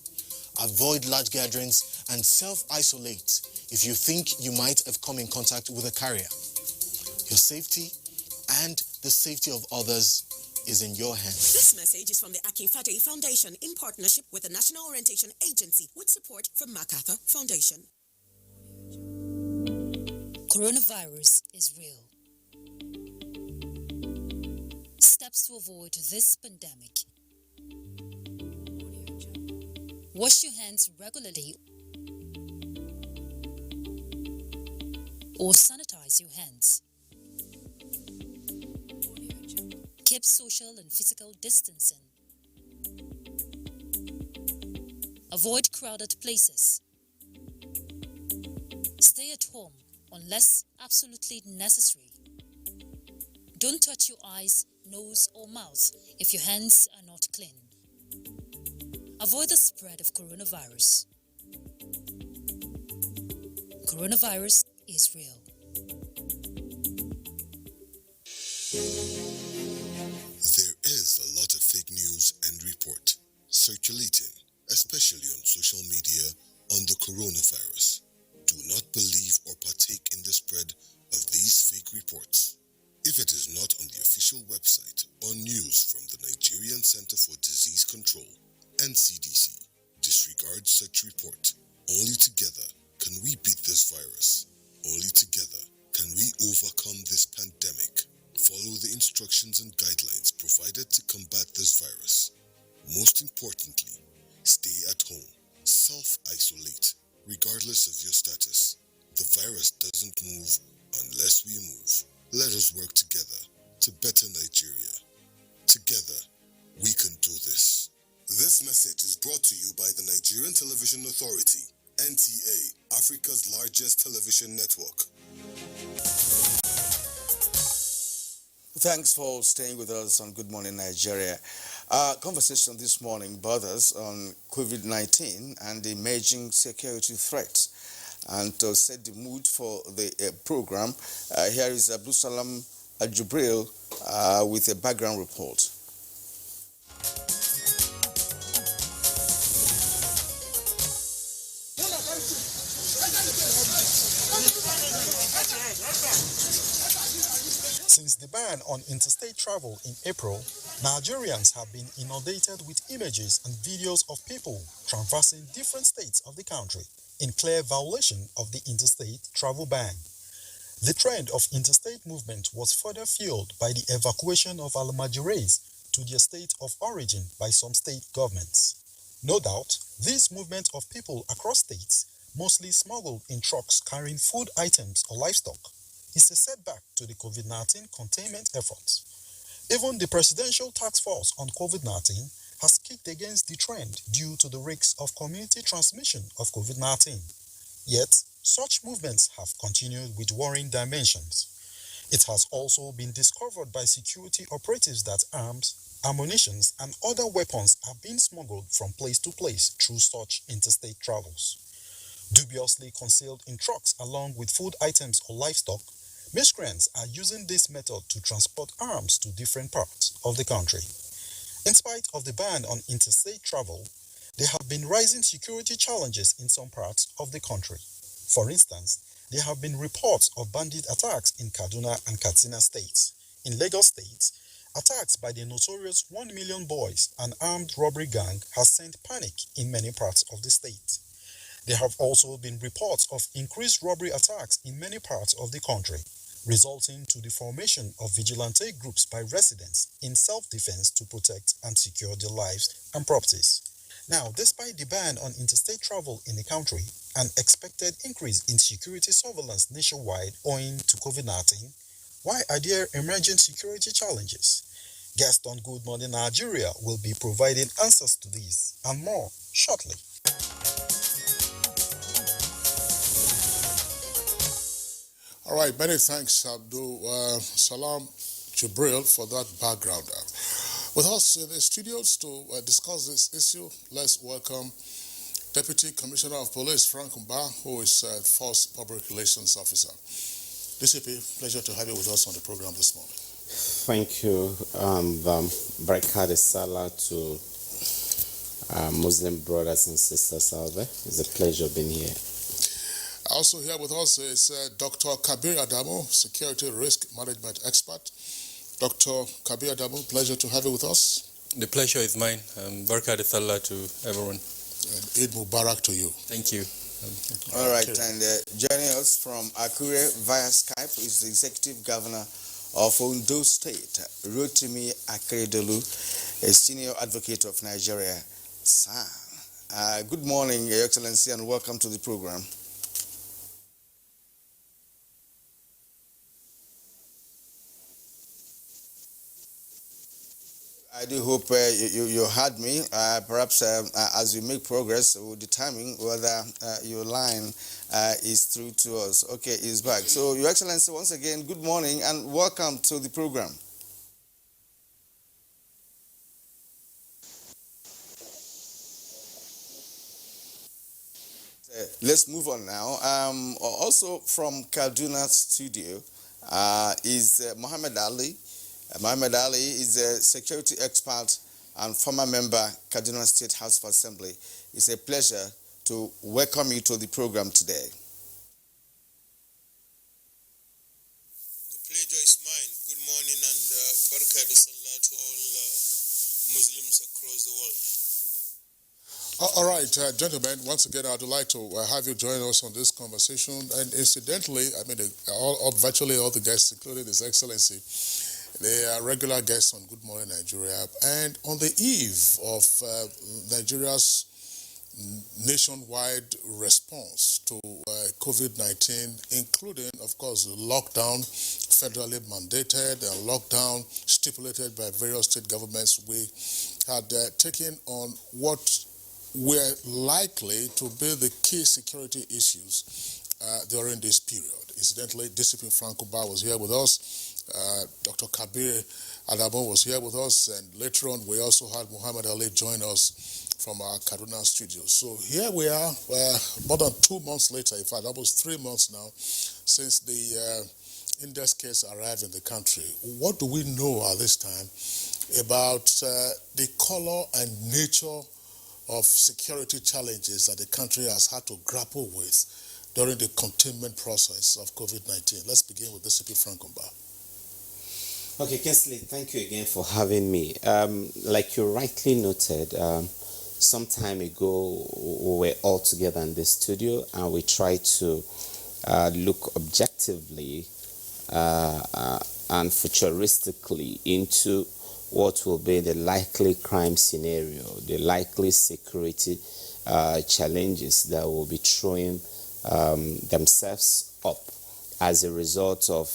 Avoid large gatherings and self-isolate if you think you might have come in contact with a carrier. Your safety and the safety of others is in your hands. This message is from the Akinfate Foundation in partnership with the National Orientation Agency with support from MacArthur Foundation. Coronavirus is real. Steps to avoid this pandemic. Wash your hands regularly or sanitize your hands. Keep social and physical distancing. Avoid crowded places. Stay at home unless absolutely necessary. Don't touch your eyes, nose, or mouth if your hands are not clean. Avoid the spread of coronavirus. Coronavirus is real. There is a lot of fake news and report circulating, especially on social media, on the coronavirus. Do not believe or partake in the spread of these fake reports. If it is not on the official website or news from the Nigerian Center for Disease Control, NCDC, disregard such report. Only together can we beat this virus. Only together can we overcome this pandemic. Follow the instructions and guidelines provided to combat this virus. Most importantly, Stay at home. Self-isolate, regardless of your status. The virus doesn't move unless we move. Let us work together to better Nigeria. Together, we can do this. This message is brought to you by the Nigerian Television Authority, NTA, Africa's largest television network. Thanks for staying with us on Good Morning Nigeria. Our conversation this morning bothers on COVID-19 and the emerging security threats. And to set the mood for the program, here is Abdul Salam Jubril with a background report. Since the ban on interstate travel in April, Nigerians have been inundated with images and videos of people traversing different states of the country in clear violation of the interstate travel ban. The trend of interstate movement was further fueled by the evacuation of Almajiris to their state of origin by some state governments. No doubt, this movement of people across states, mostly smuggled in trucks carrying food items or livestock, is a setback to the COVID-19 containment efforts. Even the Presidential Task Force on COVID-19 has kicked against the trend due to the risks of community transmission of COVID-19. Yet, such movements have continued with worrying dimensions. It has also been discovered by security operatives that arms, ammunition, and other weapons are being smuggled from place to place through such interstate travels. Dubiously concealed in trucks along with food items or livestock, miscreants are using this method to transport arms to different parts of the country. In spite of the ban on interstate travel, there have been rising security challenges in some parts of the country. For instance, there have been reports of bandit attacks in Kaduna and Katsina states. In Lagos State, attacks by the notorious 1 Million Boys, an armed robbery gang, has sent panic in many parts of the state. There have also been reports of increased robbery attacks in many parts of the country, resulting to the formation of vigilante groups by residents in self-defense to protect and secure their lives and properties. Now, despite the ban on interstate travel in the country, an expected increase in security surveillance nationwide owing to COVID-19, why are there emerging security challenges? Guest on Good Morning Nigeria will be providing answers to these and more shortly. All right, many thanks, Abdul Salam Jubril, for that background. With us in the studios to discuss this issue, let's welcome Deputy Commissioner of Police Frank Mba, who is Force Public Relations Officer. DCP, pleasure to have you with us on the program this morning. Thank you. Barakah Salah to Muslim brothers and sisters out there. It's a pleasure being here. Also here with us is Dr. Kabir Adamu, Security Risk Management Expert. Dr. Kabir Adamu, pleasure to have you with us. The pleasure is mine. Barakah Salah to everyone. And Eid Mubarak to you. Thank you. All right, and joining us from Akure via Skype is the Executive Governor of Ondo State, Rotimi Akeredolu, a senior advocate of Nigeria. Sir, good morning, Your Excellency, and welcome to the program. I do hope you heard me. Perhaps as we make progress, we'll determine whether your line is through to us. Okay, it's back. So, Your Excellency, once again, good morning and welcome to the program. Let's move on now. Also from Kaduna studio is Mohammed Ali. Mohammed Ali is a security expert and former member, Kaduna State House of Assembly. It's a pleasure to welcome you to the program today. The pleasure is mine. Good morning and Barakah Salah to all Muslims across the world. All right, gentlemen, once again, I'd like to have you join us on this conversation. And incidentally, I mean, virtually all the guests, including His Excellency, they are regular guests on Good Morning Nigeria. And on the eve of Nigeria's nationwide response to COVID-19, including, of course, the lockdown federally mandated and lockdown stipulated by various state governments. We had taken on what were likely to be the key security issues during this period. Incidentally, Discipline Franco Ba was here with us. Dr. Kabir Adamo was here with us, and later on we also had Muhammad Ali join us from our Kaduna studio. So here we are, more than 2 months later, in fact almost 3 months now, since the index case arrived in the country. What do we know at this time about the color and nature of security challenges that the country has had to grapple with during the containment process of COVID-19? Let's begin with DCP Frank Omba. Okay, Kinsley, thank you again for having me. Like you rightly noted, some time ago we were all together in the studio and we tried to look objectively and futuristically into what will be the likely crime scenario, the likely security challenges that will be throwing themselves up as a result of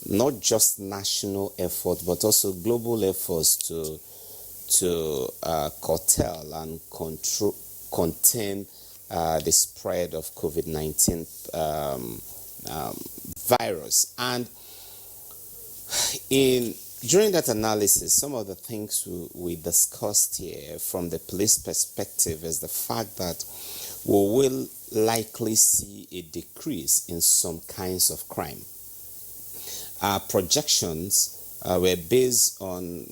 not just national effort but also global efforts to curtail and contain the spread of COVID-19 virus. And during that analysis, some of the things we discussed here from the police perspective is the fact that we will likely see a decrease in some kinds of crime. Our projections were based on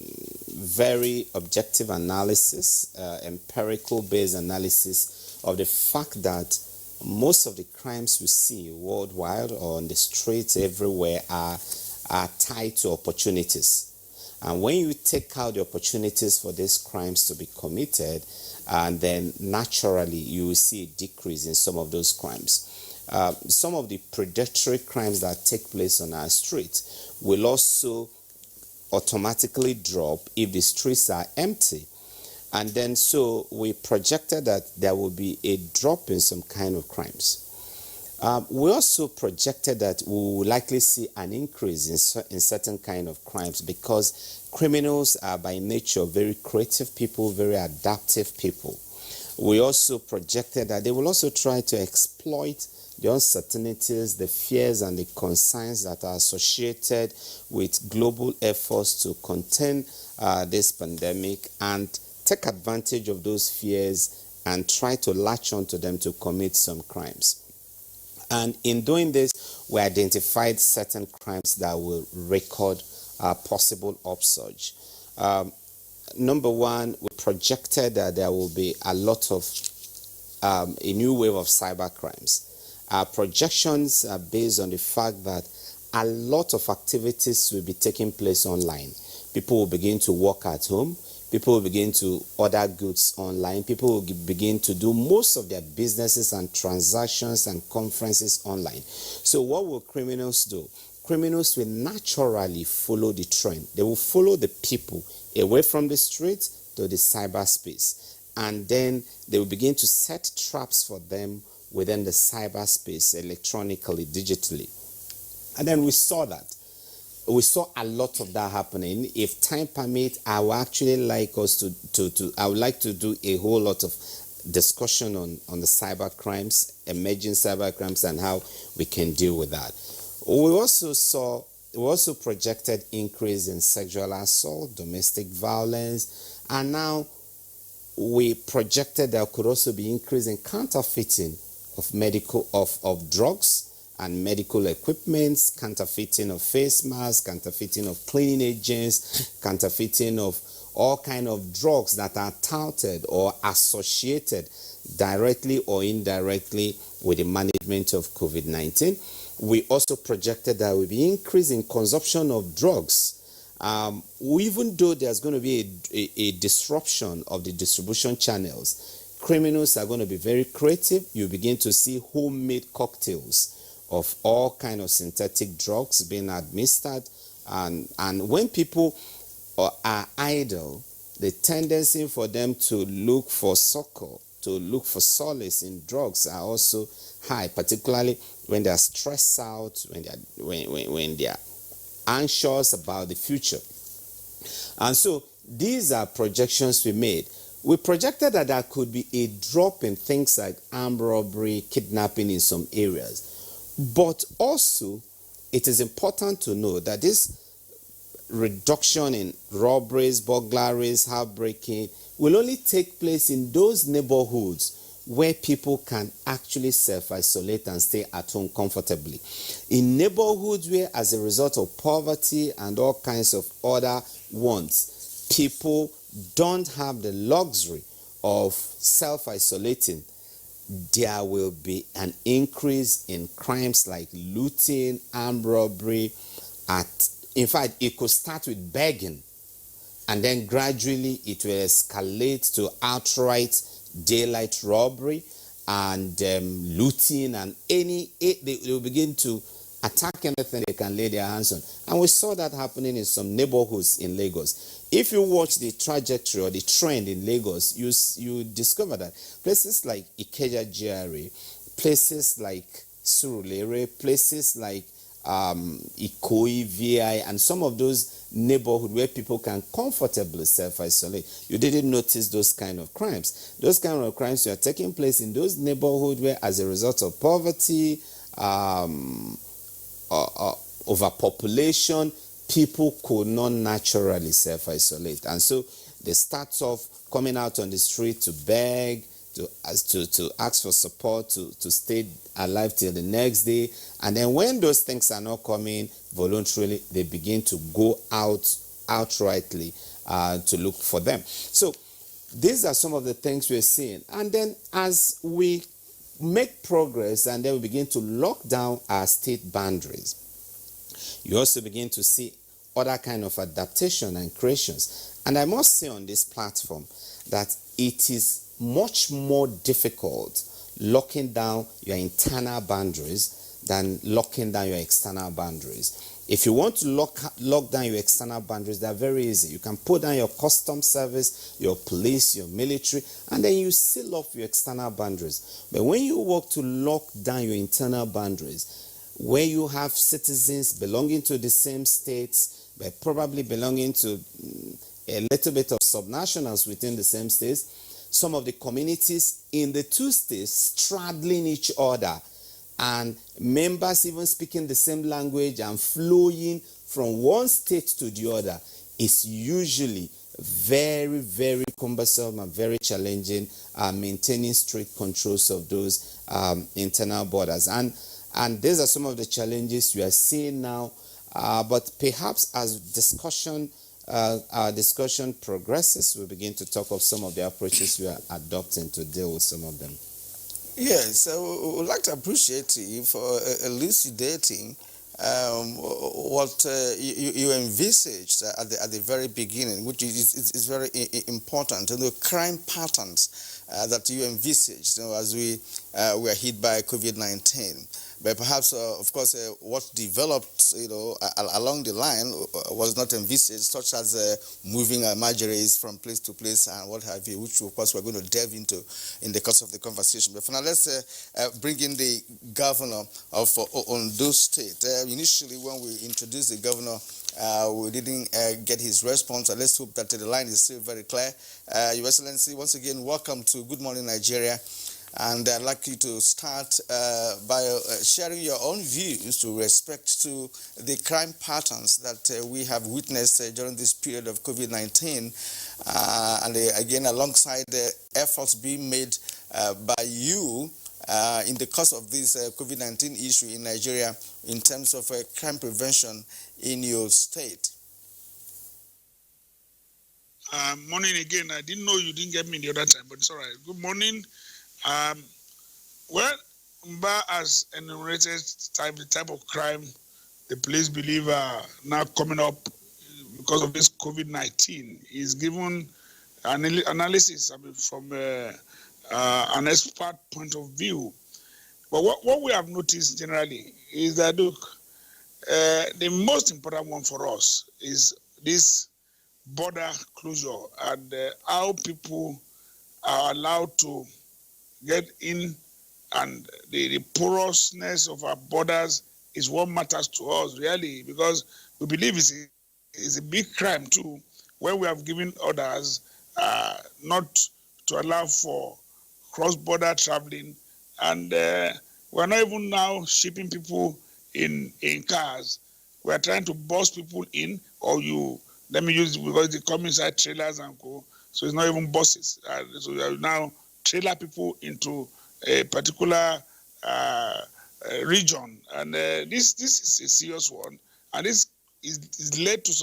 very objective analysis, empirical-based analysis of the fact that most of the crimes we see worldwide or on the streets everywhere are tied to opportunities. And when you take out the opportunities for these crimes to be committed, and then naturally you will see a decrease in some of those crimes. Some of the predatory crimes that take place on our streets will also automatically drop if the streets are empty. And then so we projected that there will be a drop in some kind of crimes. We also projected that we will likely see an increase in certain kind of crimes because criminals are by nature very creative people, very adaptive people. We also projected that they will also try to exploit the uncertainties, the fears and the concerns that are associated with global efforts to contain this pandemic and take advantage of those fears and try to latch onto them to commit some crimes. And in doing this, we identified certain crimes that will record a possible upsurge. Number one, we projected that there will be a lot of a new wave of cyber crimes. Our projections are based on the fact that a lot of activities will be taking place online. People will begin to work at home. People will begin to order goods online. People will begin to do most of their businesses and transactions and conferences online. So what will criminals do? Criminals will naturally follow the trend. They will follow the people away from the street to the cyberspace. And then they will begin to set traps for them within the cyberspace electronically, digitally. And then we saw that. We saw a lot of that happening. If time permits, I would actually like us I would like to do a whole lot of discussion on the cyber crimes, emerging cyber crimes, and how we can deal with that. We also projected increase in sexual assault, domestic violence, and now we projected there could also be increase in counterfeiting of drugs and medical equipments, counterfeiting of face masks, counterfeiting of cleaning agents, counterfeiting of all kinds of drugs that are touted or associated directly or indirectly with the management of COVID-19. We also projected that there will be increase in consumption of drugs. Even though there's going to be a disruption of the distribution channels, criminals are going to be very creative. You begin to see homemade cocktails of all kinds of synthetic drugs being administered. And when people are idle, the tendency for them to look for succor, to look for solace in drugs are also high, particularly when they are stressed out, when they are anxious about the future. And so these are projections we made. We projected that there could be a drop in things like armed robbery, kidnapping in some areas. But also, it is important to know that this reduction in robberies, burglaries, housebreaking will only take place in those neighborhoods where people can actually self-isolate and stay at home comfortably. In neighborhoods where, as a result of poverty and all kinds of other wants, people don't have the luxury of self-isolating, there will be an increase in crimes like looting, armed robbery. In fact, it could start with begging, and then gradually it will escalate to outright daylight robbery and looting, and they will begin to attack anything they can lay their hands on. And we saw that happening in some neighborhoods in Lagos. If you watch the trajectory or the trend in Lagos, you discover that places like Ikeja GRA, places like Surulere, places like Ikoyi, VI, and some of those neighborhoods where people can comfortably self-isolate, you didn't notice those kind of crimes. Those kind of crimes were taking place in those neighborhoods where, as a result of poverty, overpopulation, people could not naturally self-isolate. And so they start off coming out on the street to beg, to ask for support, to stay alive till the next day. And then when those things are not coming voluntarily, they begin to go out outrightly to look for them. So these are some of the things we're seeing. And then as we make progress and then we begin to lock down our state boundaries, you also begin to see other kind of adaptation and creations. And I must say on this platform that it is much more difficult locking down your internal boundaries than locking down your external boundaries. If you want to lock down your external boundaries, they're very easy. You can put down your customs service, your police, your military, and then you seal off your external boundaries. But when you work to lock down your internal boundaries, where you have citizens belonging to the same states, but probably belonging to a little bit of subnationals within the same states, some of the communities in the two states straddling each other, and members even speaking the same language and flowing from one state to the other, is usually very, very cumbersome and very challenging, maintaining strict controls of those internal borders. And these are some of the challenges we are seeing now, but perhaps as our discussion progresses, we'll begin to talk of some of the approaches we are adopting to deal with some of them. Yes, I would like to appreciate you for elucidating what you envisaged at the very beginning, which is very important. And the crime patterns that you envisaged, as we were hit by COVID-19. But perhaps, of course, what developed, along the line was not envisaged, such as moving marginaries from place to place and what have you, which, of course, we're going to delve into in the course of the conversation. But for now, let's bring in the governor of Ondo State. Initially, when we introduced the governor, we didn't get his response. Let's hope that the line is still very clear. Your Excellency, once again, welcome to Good Morning Nigeria. And I'd like you to start by sharing your own views to respect to the crime patterns that we have witnessed during this period of COVID-19. And again, alongside the efforts being made by you in the course of this COVID-19 issue in Nigeria in terms of crime prevention in your state. Morning again. I didn't know you didn't get me the other time, but it's all right. Good morning. Well, Mba has enumerated the type of crime the police believe are now coming up because of this COVID-19. He's given an analysis from an expert point of view. But what we have noticed generally is that, look, the most important one for us is this border closure and how people are allowed to get in, and the porousness of our borders is what matters to us really, because we believe it's a big crime too when we have given orders not to allow for cross-border traveling, and we're not even now shipping people in cars. We're trying to bus people in, or let me use, because they come inside trailers and go, so it's not even buses. So we are now trailer people into a particular region, and this is a serious one, and this is led to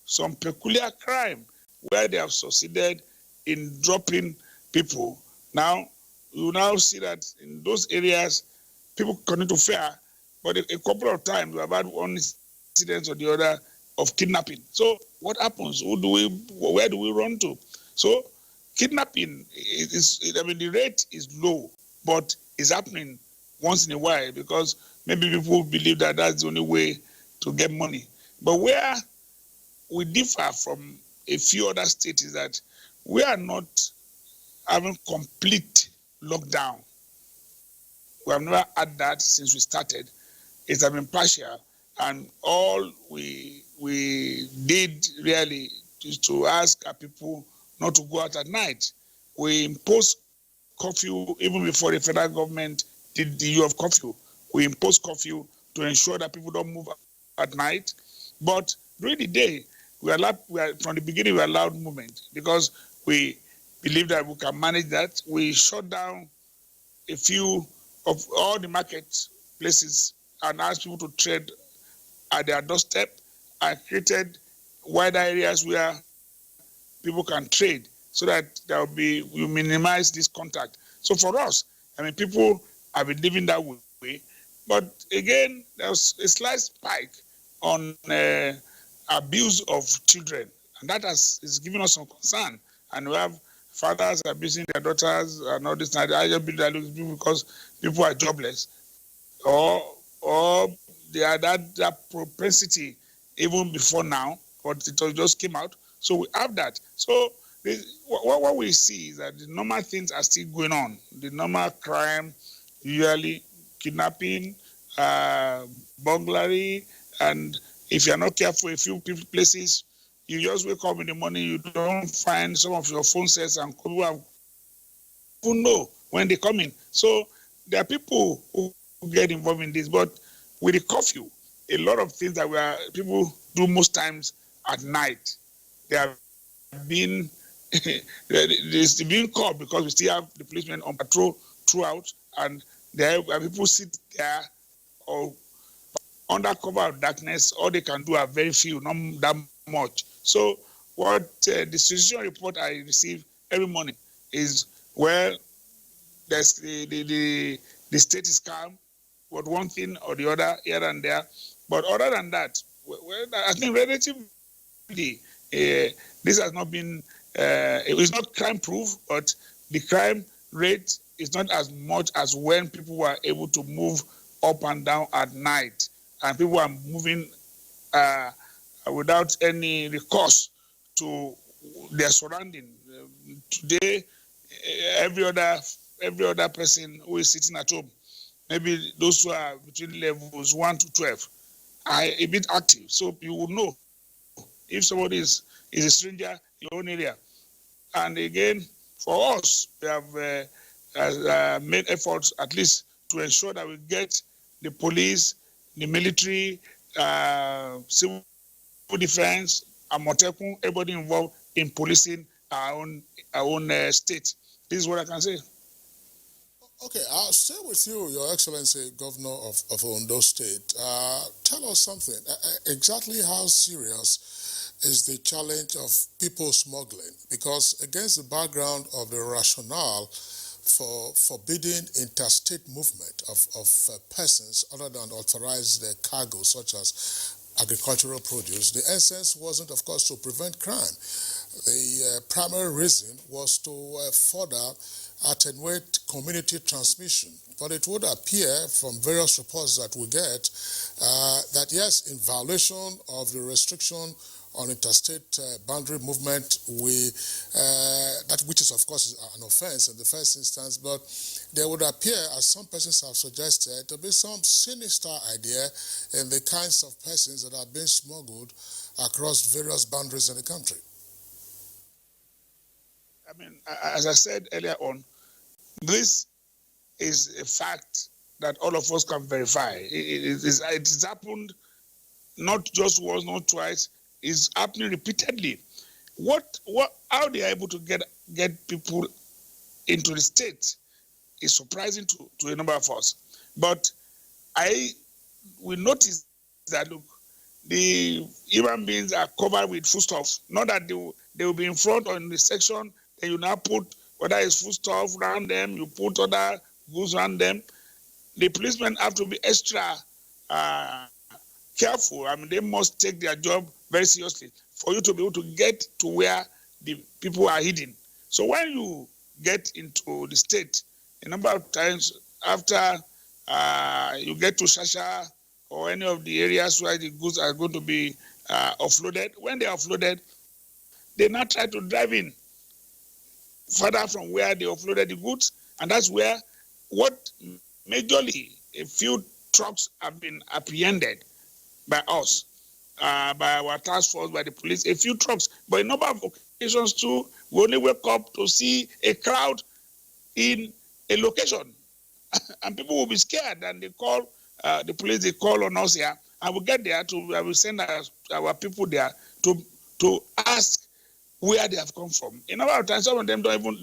some peculiar crime where they have succeeded in dropping people. Now you now see that in those areas people continue to fear, but a couple of times we have had one incident or the other of kidnapping. So what happens? Where do we run to? So kidnapping the rate is low, but it's happening once in a while because maybe people believe that that's the only way to get money. But where we differ from a few other states is that we are not having complete lockdown. We have never had that since we started. It has been partial, and all we did really is to ask our people not to go out at night. We imposed curfew even before the federal government did the use of curfew. We imposed curfew to ensure that people don't move at night. But during the day, from the beginning, we allowed movement because we believe that we can manage that. We shut down a few of all the market places and asked people to trade at their doorstep, and created wider areas where people can trade so that we minimize this contact. So for us, people have been living that way. But again, there's a slight spike on abuse of children, and that is giving us some concern. And we have fathers abusing their daughters and all this. I just believe that because people are jobless, or they had that propensity even before now, but it just came out. So we have that. So what we see is that the normal things are still going on. The normal crime, usually kidnapping, burglary, and if you're not careful, a few places, you just wake up in the morning, you don't find some of your phone sets, and people have know when they come in. So there are people who get involved in this, but with the curfew, a lot of things that people do most times at night, they have been it's being caught because we still have the policemen on patrol throughout, and people sit there or under cover of darkness. All they can do are very few, not that much. So what the situation report I receive every morning is, well, there's the state is calm, but one thing or the other here and there. But other than that, I think relatively this has not been, it is not crime proof, but the crime rate is not as much as when people were able to move up and down at night, and people are moving without any recourse to their surrounding. Today, every other person who is sitting at home, maybe those who are between levels 1 to 12, are a bit active. So you will know if somebody is a stranger in your own area. And again, for us, we have made efforts at least to ensure that we get the police, the military, civil defense, Amotekun, everybody involved in policing our own state. This is what I can say. Okay, I'll stay with you, Your Excellency, Governor of Ondo State. Tell us something. Exactly how serious is the challenge of people smuggling? Because against the background of the rationale for forbidding interstate movement of persons other than authorized cargo, such as agricultural produce, the essence wasn't, of course, to prevent crime. The primary reason was to further attenuate community transmission. But it would appear from various reports that we get that yes, in violation of the restriction on interstate boundary movement, that which is, of course, an offense in the first instance, but there would appear, as some persons have suggested, to be some sinister idea in the kinds of persons that are being smuggled across various boundaries in the country. I mean, as I said earlier on, this is a fact that all of us can verify. It's happened not just once, not twice. It's happening repeatedly. How they are able to get people into the state is surprising to a number of us. But we notice that, look, the human beings are covered with foodstuff. Not that they will be in front or in the section, then you now put, whether it's foodstuff around them, you put other goods around them. The policemen have to be extra careful. I mean, they must take their job very seriously for you to be able to get to where the people are hidden. So when you get into the state, a number of times after you get to Shasha or any of the areas where the goods are going to be offloaded, when they are offloaded, they now try to drive in further from where they offloaded the goods, and that's where what majorly a few trucks have been apprehended by us, by our task force, by the police, a few trucks. But a number of occasions too, we only wake up to see a crowd in a location. And people will be scared, and they call the police, they call on us here, and we get there, I will send our people there to ask where they have come from. A number of times, some of them don't even,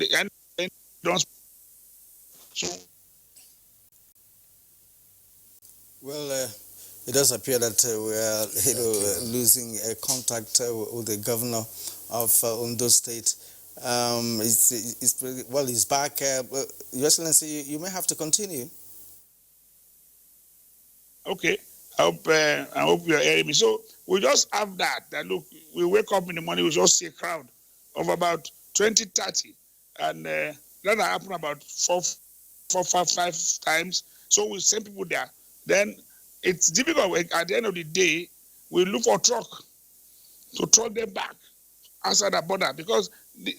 so. Well, it does appear that we are losing contact with the governor of Ondo State. He's back. Your Excellency, you may have to continue. Okay, I hope you are hearing me. So we just have that look, we wake up in the morning, we just see a crowd of about 20, 30, and that happened about 4, 5 times. So we send people there. Then it's difficult. At the end of the day, we look for a truck to truck them back outside the border, because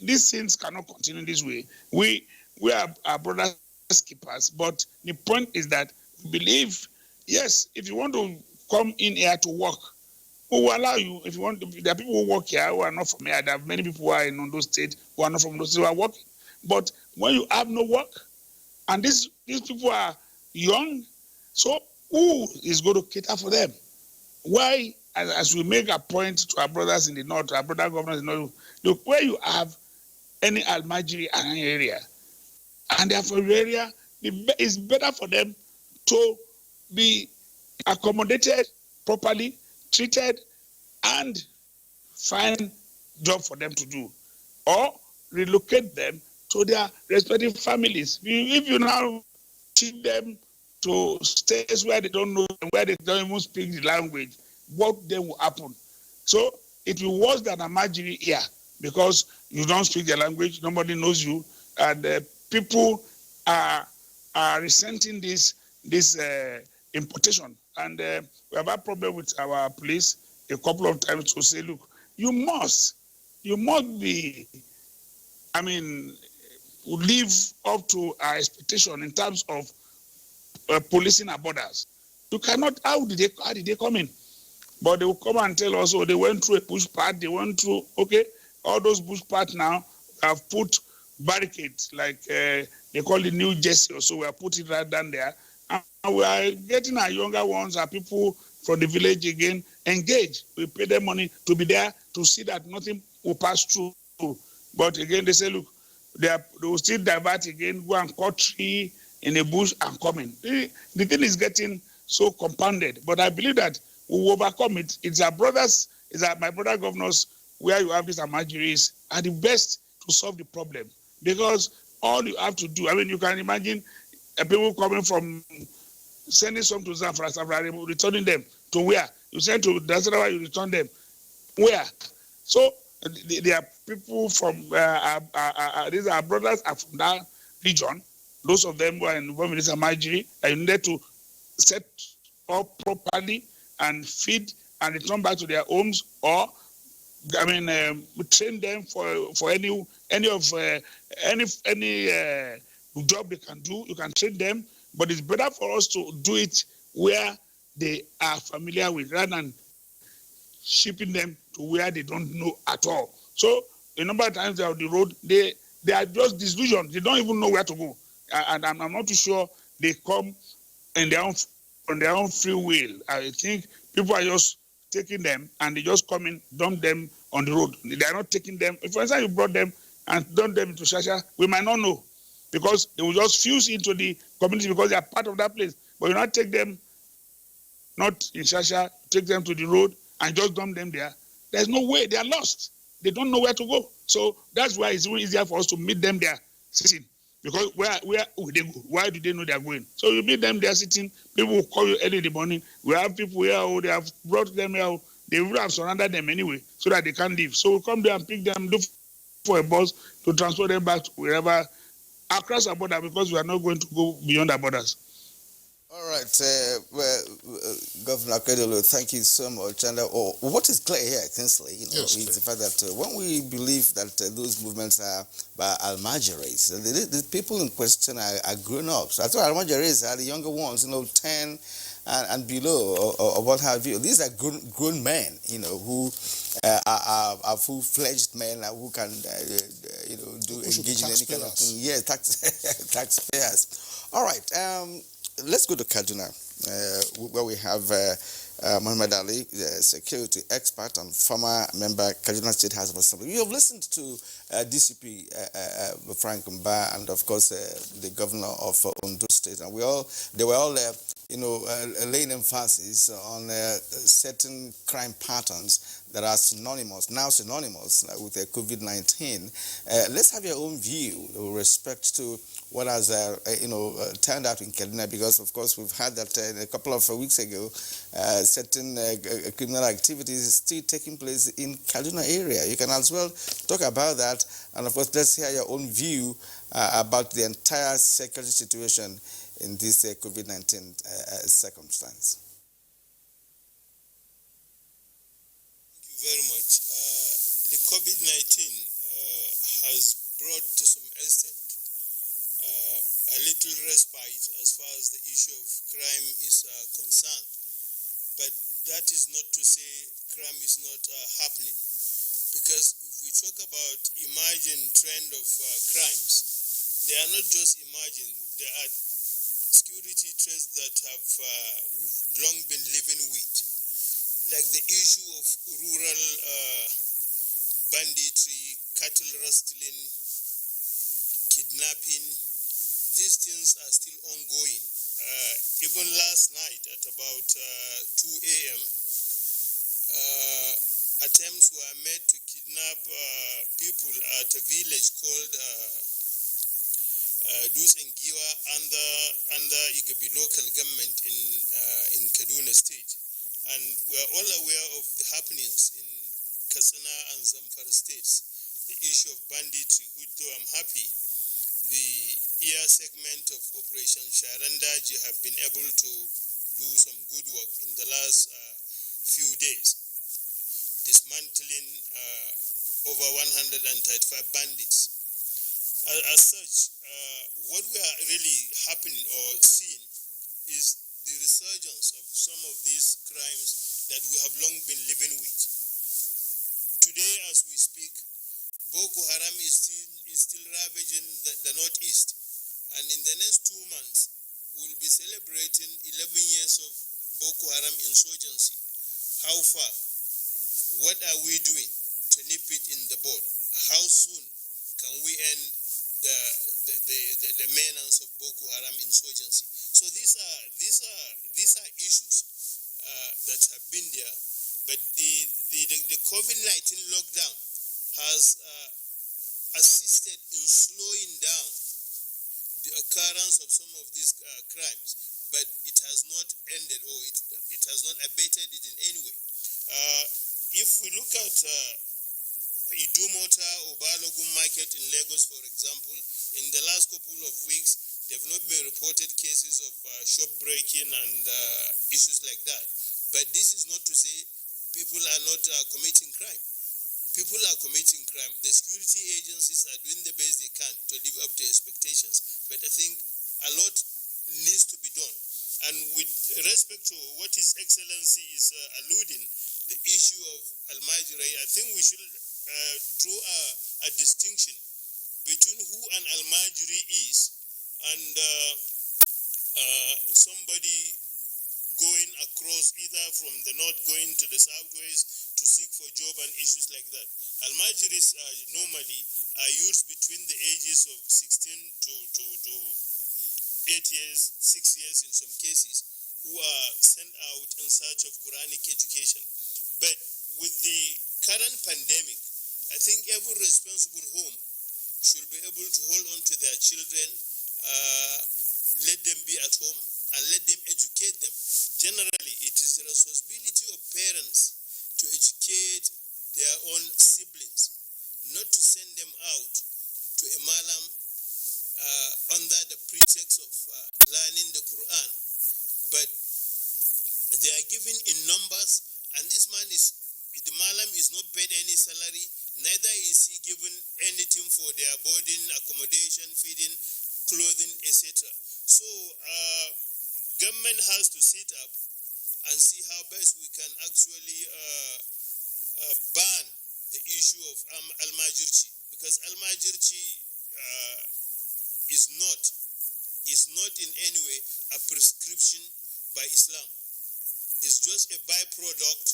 these things cannot continue this way. We are our brothers keepers, but the point is that we believe, yes, if you want to come in here to work, we will allow you. If you want to, there are people who work here who are not from here. There are many people who are in Ondo State who are not from Ondo State who are working. But when you have no work, and these people are young, so who is going to cater for them? Why, as we make a point to our brothers in the north, our brother governors in the north, look, where you have any Almajiri area, and therefore area, it's better for them to be accommodated properly, treated, and find job for them to do, or relocate them to their respective families. If you now teach them to states where they don't know, where they don't even speak the language, what then will happen? So it will be worse than a Almajiri here, because you don't speak the language, nobody knows you, and people are resenting this importation. And we have a problem with our police a couple of times to say, look, you must be, live up to our expectation in terms of policing our borders. You cannot, how did they come in? But they will come and tell us, they went through a push part, they went through, all those push parts now have put barricades, like they call it New Jersey, or so we have put it right down there. And we are getting our younger ones, our people from the village again, engaged. We pay them money to be there to see that nothing will pass through. But again, they say, look, they will still divert again, go and cut tree in a bush and come in. The thing is getting so compounded, but I believe that we will overcome it. It's our brothers, my brother governors, where you have these Almajiris, are the best to solve the problem, because all you have to do, you can imagine people coming from sending some to Zamfara, returning them to where? You send to Nasarawa, you return them. Where? So there are people from, these are brothers are from that region. Those of them who are involved in this Almajiri, and you need to set up properly and feed and return back to their homes, or we train them for any job they can do. You can train them, but it's better for us to do it where they are familiar with, rather than shipping them to where they don't know at all. So a number of times they're on the road, they are just disillusioned. They don't even know where to go, and I'm not too sure they come in on their own free will. I think people are just taking them and they just come in, dump them on the road. They are not taking them. If for instance you brought them and dump them into Shasha, we might not know, because they will just fuse into the community because they are part of that place. But you not take them, not in Shasha, take them to the road and just dump them there. There's no way. They are lost. They don't know where to go. So that's why it's even easier for us to meet them there sitting. Because where would they go? Why do they know they are going? So you meet them there sitting. People will call you early in the morning. We have people here who they have brought them here. They would have surrounded them anyway so that they can't leave. So we come there and pick them, look for a bus to transport them back to wherever across our border, because we are not going to go beyond our borders. All right, Governor Kedolo, thank you so much. And what is clear here, Kinsley, is the fact that when we believe that those movements are by Almajiris, the people in question are grown-ups. I thought Almajiris are the younger ones, 10 and below, or what have you. These are grown men, who are full-fledged men who can, engage in any kind of thing. Yeah, taxpayers. All right. Let's go to Kaduna, where we have Muhammad Ali, security expert and former member Kaduna State House of Assembly. You have listened to DCP Frank Mba and, of course, the governor of Ondo State, and they were all laying emphasis on certain crime patterns that are synonymous with COVID-19. Let's have your own view with respect to what has turned out in Kaduna, because of course we've heard that a couple of weeks ago certain criminal activities still taking place in Kaduna area. You can as well talk about that, and of course let's hear your own view about the entire security situation in this COVID-19 circumstance. Thank you very much. The COVID-19 has brought to some extent a little respite as far as the issue of crime is concerned. But that is not to say crime is not happening. Because if we talk about emerging trend of crimes, they are not just emerging. There are security threats that have we've long been living with, like the issue of rural banditry, cattle rustling, kidnapping. These things are still ongoing. Even last night at about 2 a.m., attempts were made to kidnap people at a village called Dusengiwa under Igabi local government in Kaduna State. And we are all aware of the happenings in Katsina and Zamfara states, the issue of banditry, which though I'm happy the ear segment of Operation Sharandaji have been able to do some good work in the last few days, dismantling over 135 bandits. As such, what we are really happening or seeing is the resurgence of some of these crimes that we have long been living with. Today, as we speak, Boko Haram is still ravaging the northeast, and in the next 2 months, we'll be celebrating 11 years of Boko Haram insurgency. How far? What are we doing to nip it in the bud? How soon can we end the menace of Boko Haram insurgency? So these are issues that have been there, but the COVID-19 lockdown has assisted in slowing down the occurrence of some of these crimes, but it has not ended, or it has not abated it in any way. If we look at Idumota or Balogun market in Lagos, for example, in the last couple of weeks, there have not been reported cases of shop breaking and issues like that. But this is not to say people are not committing crime. people are committing crime. The security agencies are doing the best they can to live up to expectations. But I think a lot needs to be done. And with respect to what His Excellency is alluding, the issue of Al-Majri, I think we should draw a distinction between who an Al-Majri is and somebody going across either from the north going to the southwest to seek for job and issues like that. Al-Majris normally are youths between the ages of 16 to 8 years, 6 years in some cases, who are sent out in search of Quranic education. But with the current pandemic, I think every responsible home should be able to hold on to their children, let them be at home, and let them educate them. Generally, it is the responsibility of parents to educate their own siblings, not to send them out to a malam under the pretext of learning the Quran, but they are given in numbers, and this man the malam is not paid any salary, neither is he given anything for their boarding, accommodation, feeding, clothing, etc. So government has to sit up and see how best we can actually ban the issue of Al-Majirchi, because Al-Majirchi is not in any way a prescription by Islam. It's just a byproduct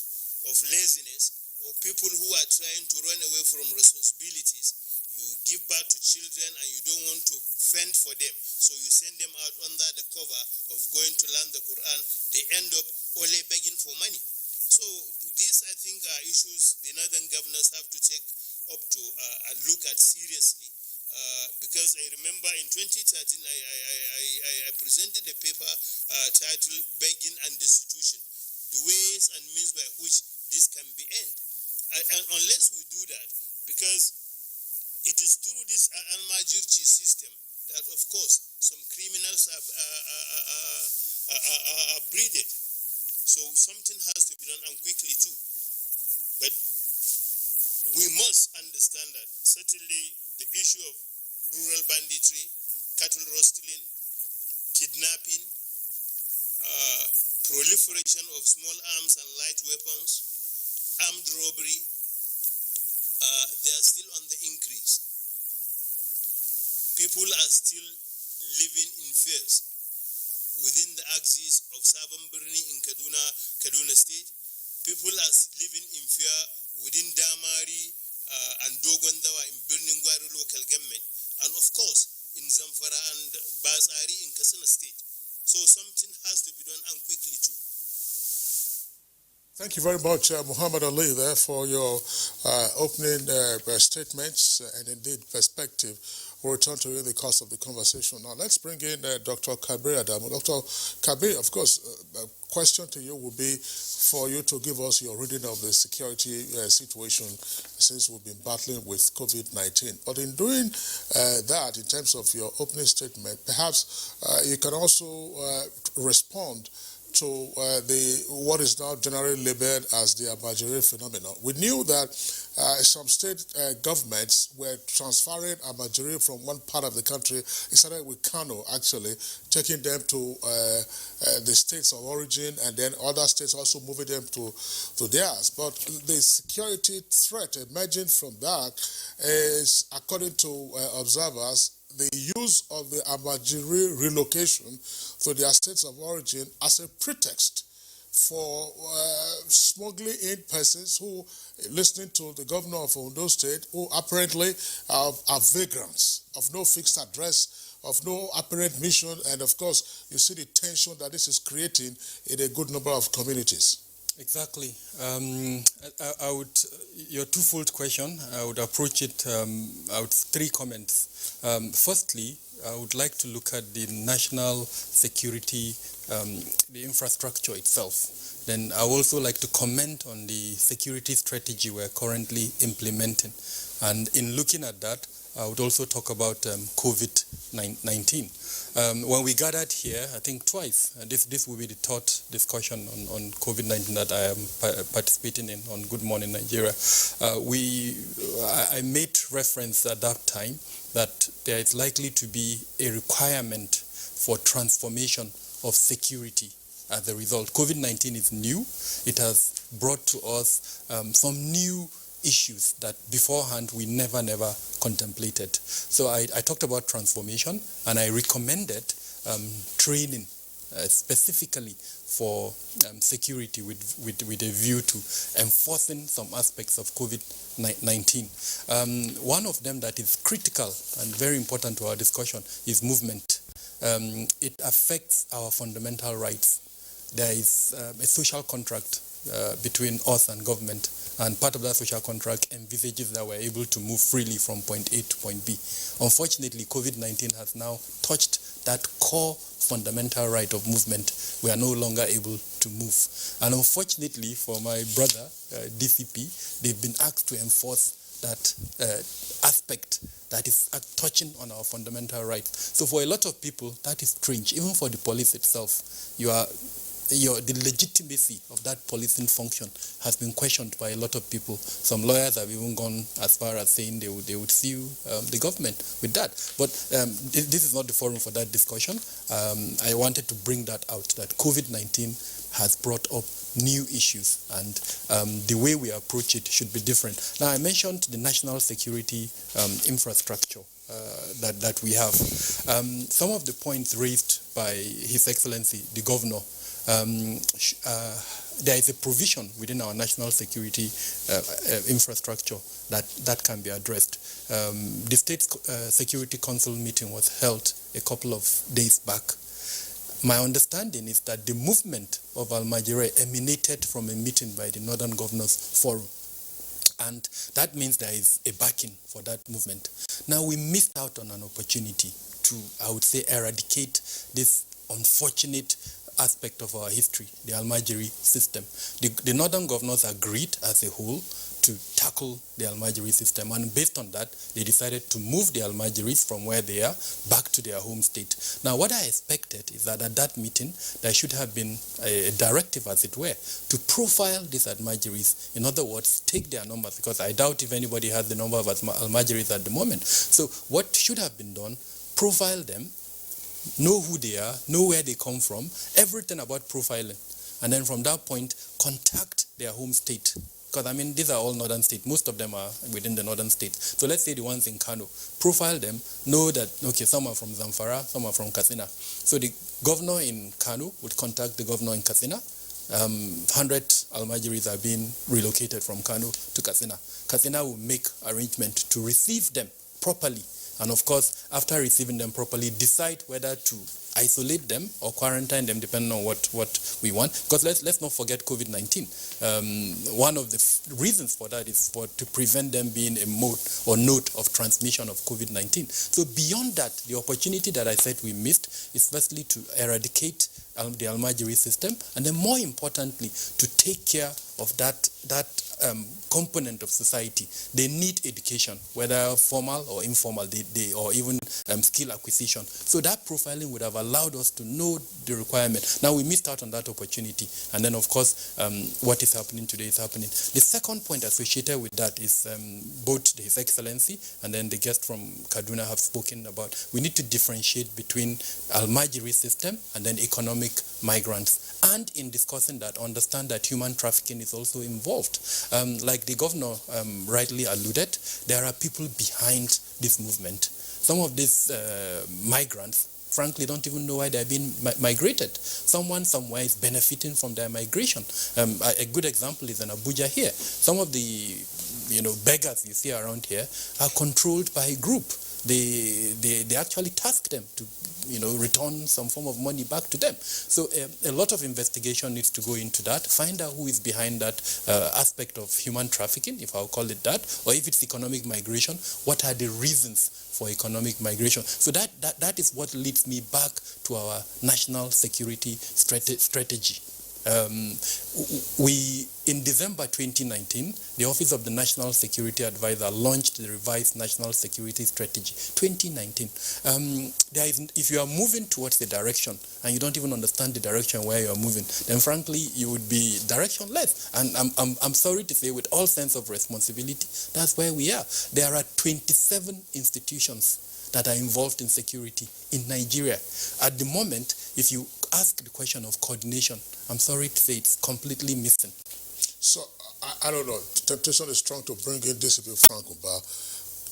of laziness or people who are trying to run away from responsibilities. You give birth to children and you don't want to fend for them, so you send them out under the cover of going to learn the Quran. They end up only begging for money. So these, I think, are issues the northern governors have to take up to and look at seriously. Because I remember in 2013, I presented a paper titled Begging and Destitution, the ways and means by which this can be ended. And unless we do that, because it is through this Al-Majirchi system that, of course, some criminals are breeded. So something has to be done, and quickly too. But we must understand that certainly the issue of rural banditry, cattle rustling, kidnapping, proliferation of small arms and light weapons, armed robbery, they are still on the increase. People are still living in fears within the axis of Sabon Birni in Kaduna State. People are living in fear within Damari and Dogondawa in Birnin Gwaru local government, and of course in Zamfara and Basari in Katsina State. So something has to be done, and quickly too. Thank you very much, Muhammad Ali, there for your opening statements and indeed perspective. We'll return to you in the course of the conversation. Now, let's bring in Dr. Kabir Adamu. Dr. Kabir, of course, a question to you will be for you to give us your reading of the security situation since we've been battling with COVID-19. But in doing that, in terms of your opening statement, perhaps you can also respond to what is now generally labeled as the Al-Majri phenomenon. We knew that some state governments were transferring Al-Majri from one part of the country. It started with Kano, actually, taking them to the states of origin, and then other states also moving them to theirs. But the security threat emerging from that is, according to observers, the use of the Al-Majri relocation to their states of origin as a pretext for smuggling in persons who, listening to the governor of Ondo State, who apparently are vagrants of no fixed address, of no apparent mission, and of course, you see the tension that this is creating in a good number of communities. Exactly. Your twofold question, I would approach it with three comments. Firstly, I would like to look at the national security, the infrastructure itself. Then I would also like to comment on the security strategy we're currently implementing. And in looking at that, I would also talk about COVID COVID-19. When we gathered here, I think twice, and this will be the third discussion on COVID-19 that I am participating in on Good Morning Nigeria, I made reference at that time that there is likely to be a requirement for transformation of security as a result. COVID-19 is new. It has brought to us some new issues that beforehand we never contemplated. So I talked about transformation, and I recommended training specifically for security with a view to enforcing some aspects of COVID-19. One of them that is critical and very important to our discussion is movement. It affects our fundamental rights. There is a social contract between us and government, and part of that social contract envisages that we're able to move freely from point A to point B. Unfortunately, COVID-19 has now touched that core fundamental right of movement. We are no longer able to move. And unfortunately for my brother, DCP, they've been asked to enforce that aspect that is touching on our fundamental rights. So for a lot of people, that is strange. Even for the police itself, the legitimacy of that policing function has been questioned by a lot of people. Some lawyers have even gone as far as saying they would sue the government with that. But this is not the forum for that discussion. I wanted to bring that out, that COVID-19 has brought up new issues, and the way we approach it should be different. Now, I mentioned the national security infrastructure that we have. Some of the points raised by His Excellency, the Governor, there is a provision within our national security infrastructure that can be addressed. The State Security Council meeting was held a couple of days back. My understanding is that the movement of Almajiri emanated from a meeting by the Northern Governors Forum. And that means there is a backing for that movement. Now, we missed out on an opportunity to, I would say, eradicate this unfortunate aspect of our history, the Almajiri system. The Northern Governors agreed as a whole to tackle the Almajiri system, and based on that, they decided to move the Almajiris from where they are back to their home state. Now, what I expected is that at that meeting, there should have been a directive, as it were, to profile these Almajiris. In other words, take their numbers, because I doubt if anybody has the number of Almajiris at the moment. So what should have been done, profile them, know who they are, know where they come from, everything about profiling. And then from that point, contact their home state. Because, I mean, these are all northern states. Most of them are within the northern states. So let's say the ones in Kano, profile them, know that, okay, some are from Zamfara, some are from Katsina. So the governor in Kano would contact the governor in Katsina. 100 Almajiris are being relocated from Kano to Katsina. Katsina will make arrangement to receive them properly. And of course, after receiving them properly, decide whether to isolate them or quarantine them, depending on what we want. Because let's not forget COVID-19. One of the reasons for that is to prevent them being a mode or node of transmission of COVID-19. So beyond that, the opportunity that I said we missed is firstly to eradicate the Almajiri system, and then more importantly, to take care of that component of society. They need education, whether formal or informal, or even skill acquisition. So that profiling would have allowed us to know the requirement. Now, we missed out on that opportunity. And then, of course, what is happening today is happening. The second point associated with that is both His Excellency and then the guest from Kaduna have spoken about. We need to differentiate between Almajiri system and then economic migrants. And in discussing that, understand that human trafficking is also involved. Like the governor rightly alluded, there are people behind this movement. Some of these migrants, frankly, don't even know why they're being migrated. Someone somewhere is benefiting from their migration. A good example is in Abuja here. Some of the beggars you see around here are controlled by a group. They actually task them to return some form of money back to them. So a lot of investigation needs to go into that, find out who is behind that aspect of human trafficking, if I'll call it that, or if it's economic migration, what are the reasons for economic migration? So that is what leads me back to our national security strategy. In December 2019, the Office of the National Security Advisor launched the revised National Security Strategy 2019. If you are moving towards the direction and you don't even understand the direction where you are moving, then frankly you would be directionless. And I'm sorry to say, with all sense of responsibility, that's where we are. There are 27 institutions that are involved in security in Nigeria. At the moment, if you ask the question of coordination, I'm sorry to say it's completely missing. So, I don't know, temptation is strong to bring in DCP Franco, but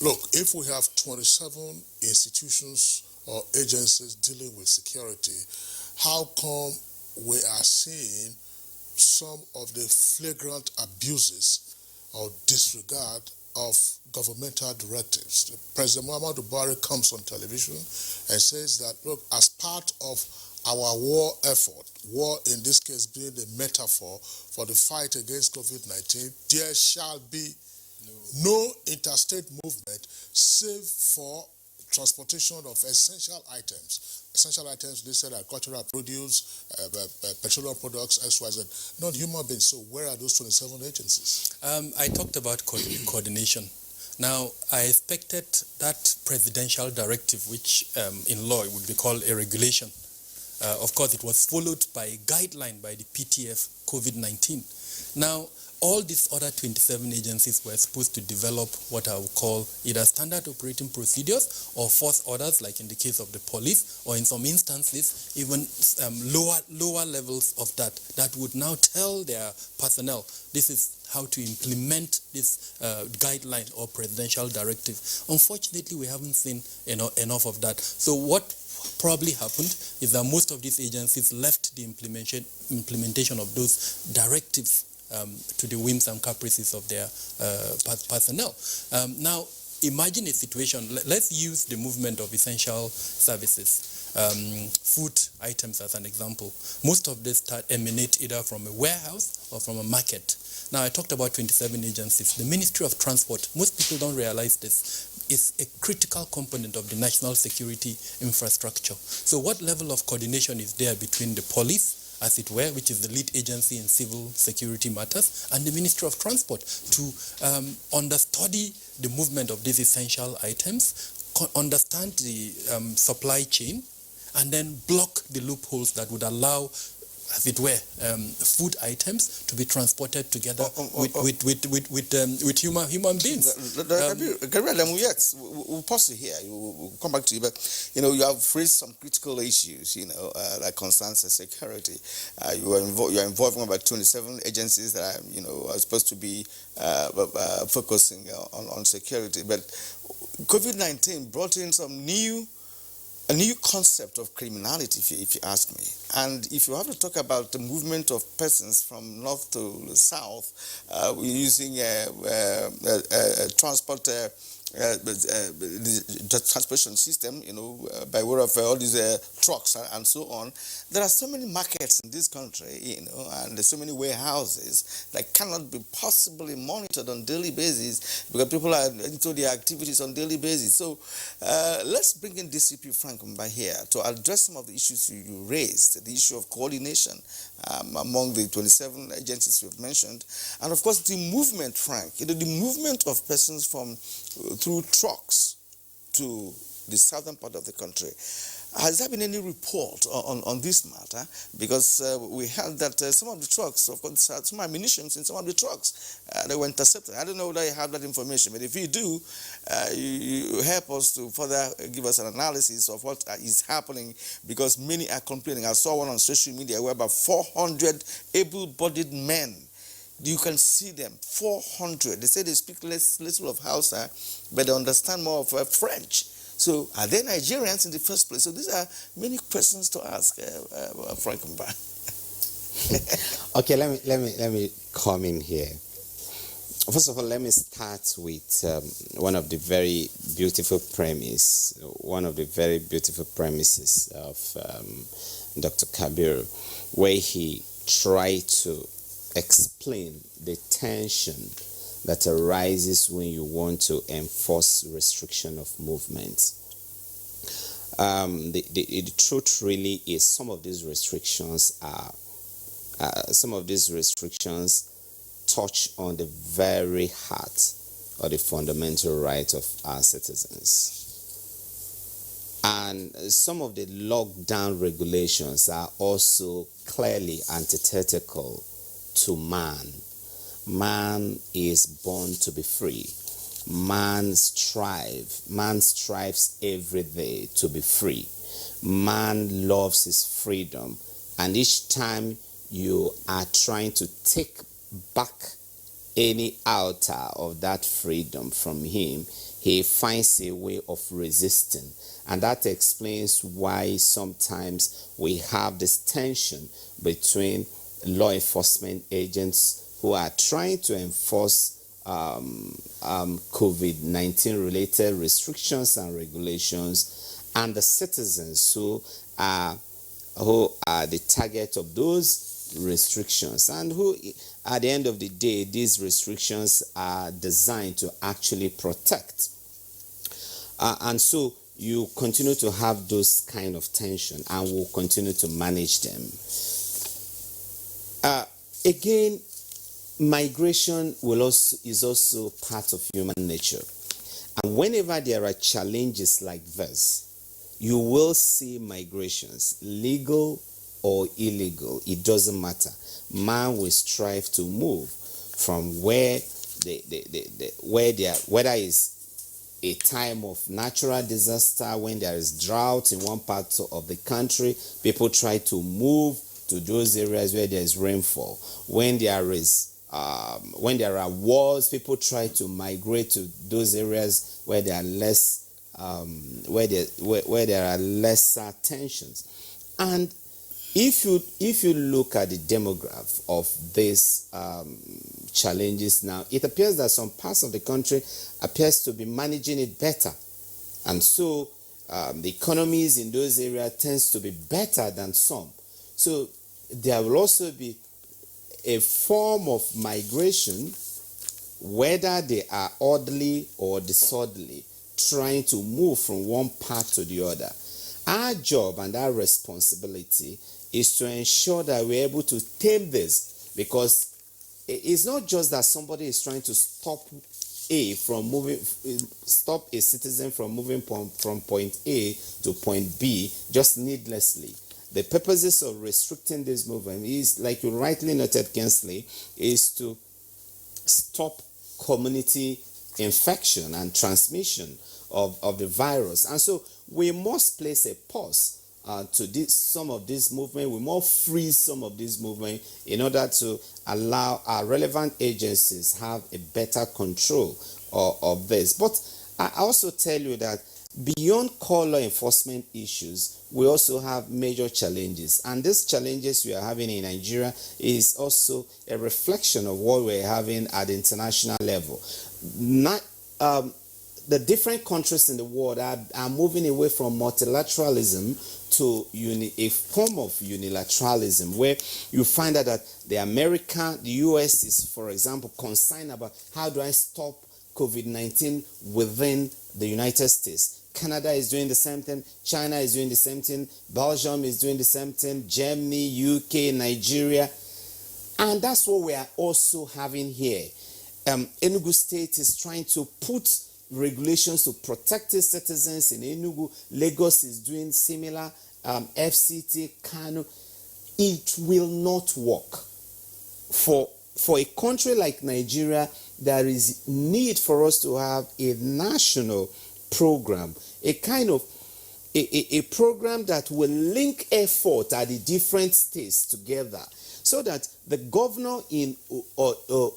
look, if we have 27 institutions or agencies dealing with security, how come we are seeing some of the flagrant abuses or disregard of governmental directives? President Muhammadu Buhari comes on television and says that, look, as part of our war effort, war in this case being the metaphor for the fight against COVID-19, there shall be no interstate movement save for transportation of essential items. Essential items listed agricultural produce, petroleum products, XYZ, not human beings. So where are those 27 agencies? I talked about coordination. Now, I expected that presidential directive, which in law it would be called a regulation. Of course, it was followed by a guideline by the PTF COVID-19. Now, all these other 27 agencies were supposed to develop what I would call either standard operating procedures or force orders, like in the case of the police, or in some instances, even lower levels of that would now tell their personnel, this is how to implement this guideline or presidential directive. Unfortunately, we haven't seen enough of that. So what probably happened is that most of these agencies left the implementation of those directives to the whims and caprices of their personnel. Now, imagine a situation, let's use the movement of essential services, food items as an example. Most of this emanate either from a warehouse or from a market. Now, I talked about 27 agencies. The Ministry of Transport, most people don't realize this, is a critical component of the national security infrastructure. So what level of coordination is there between the police, as it were, which is the lead agency in civil security matters, and the Ministry of Transport to understudy the movement of these essential items, understand the supply chain, and then block the loopholes that would allow, as it were, food items to be transported together with human beings. Yes, we'll pause it here. We'll come back to you, but you have raised some critical issues, that concerns the security. You are involving about 27 agencies that are supposed to be focusing on security, but COVID-19 brought in a new concept of criminality, if you ask me. And if you have to talk about the movement of persons from north to south, using transport, the transportation system, by way of all these trucks and so on, there are so many markets in this country, and there's so many warehouses that cannot be possibly monitored on daily basis because people are into their activities on daily basis. So let's bring in DCP Frank by here to address some of the issues you raised, the issue of coordination among the 27 agencies you've mentioned, and of course the movement, Frank, the movement of persons from through trucks to the southern part of the country. Has there been any report on this matter? Because we heard that some of the trucks, of course, some ammunition in some of the trucks, they were intercepted. I don't know whether you have that information, but if you do, you help us to further give us an analysis of what is happening, because many are complaining. I saw one on social media where about 400 able-bodied men, you can see them, 400. They say they speak little of Hausa, but they understand more of French. So are they Nigerians in the first place? So these are many questions to ask, Frank. Okay, let me come in here. First of all, let me start with one of the very beautiful premises of Dr. Kabir, where he tried to explain the tension that arises when you want to enforce restriction of movement. The truth really is some of these restrictions are some of these restrictions touch on the very heart of the fundamental rights of our citizens. And some of the lockdown regulations are also clearly antithetical to man. Man is born to be free. Man strives every day to be free. Man loves his freedom. And each time you are trying to take back any iota of that freedom from him, he finds a way of resisting. And that explains why sometimes we have this tension between law enforcement agents who are trying to enforce COVID-19 related restrictions and regulations, and the citizens who are the target of those restrictions, and who at the end of the day these restrictions are designed to actually protect. And so you continue to have those kind of tension, and will continue to manage them. Again, migration is also part of human nature. And whenever there are challenges like this, you will see migrations, legal or illegal, it doesn't matter. Man will strive to move from where whether it's a time of natural disaster, when there is drought in one part of the country, people try to move to those areas where there is rainfall. When there are wars, people try to migrate to those areas where there are less where there are lesser tensions. And if you look at the demographic of these challenges now, it appears that some parts of the country appears to be managing it better, and so the economies in those areas tends to be better than some. So there will also be a form of migration, whether they are orderly or disorderly, trying to move from one part to the other. Our job and our responsibility is to ensure that we're able to tame this, because it's not just that somebody is trying to stop a citizen from moving from point A to point B just needlessly. The purposes of restricting this movement is, like you rightly noted, Kensley, is to stop community infection and transmission of the virus. And so we must place a pause to some of this movement. We must freeze some of this movement in order to allow our relevant agencies have a better control of this. But I also tell you that beyond core law enforcement issues, we also have major challenges. And these challenges we are having in Nigeria is also a reflection of what we're having at the international level. The different countries in the world are moving away from multilateralism to a form of unilateralism, where you find out that the US is, for example, concerned about how do I stop COVID-19 within the United States. Canada is doing the same thing. China is doing the same thing. Belgium is doing the same thing. Germany, UK, Nigeria. And that's what we are also having here. Enugu State is trying to put regulations to protect its citizens in Enugu. Lagos is doing similar. FCT, Kano. It will not work. For a country like Nigeria, there is need for us to have a national program, a kind of a program that will link effort at the different states together, so that the governor in Ondo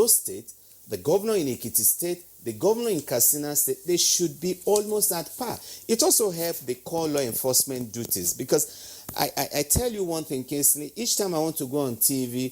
State, the governor in Ekiti State, the governor in Katsina State, they should be almost at par. It also helps the core law enforcement duties, because I tell you one thing, Kingsley, each time I want to go on TV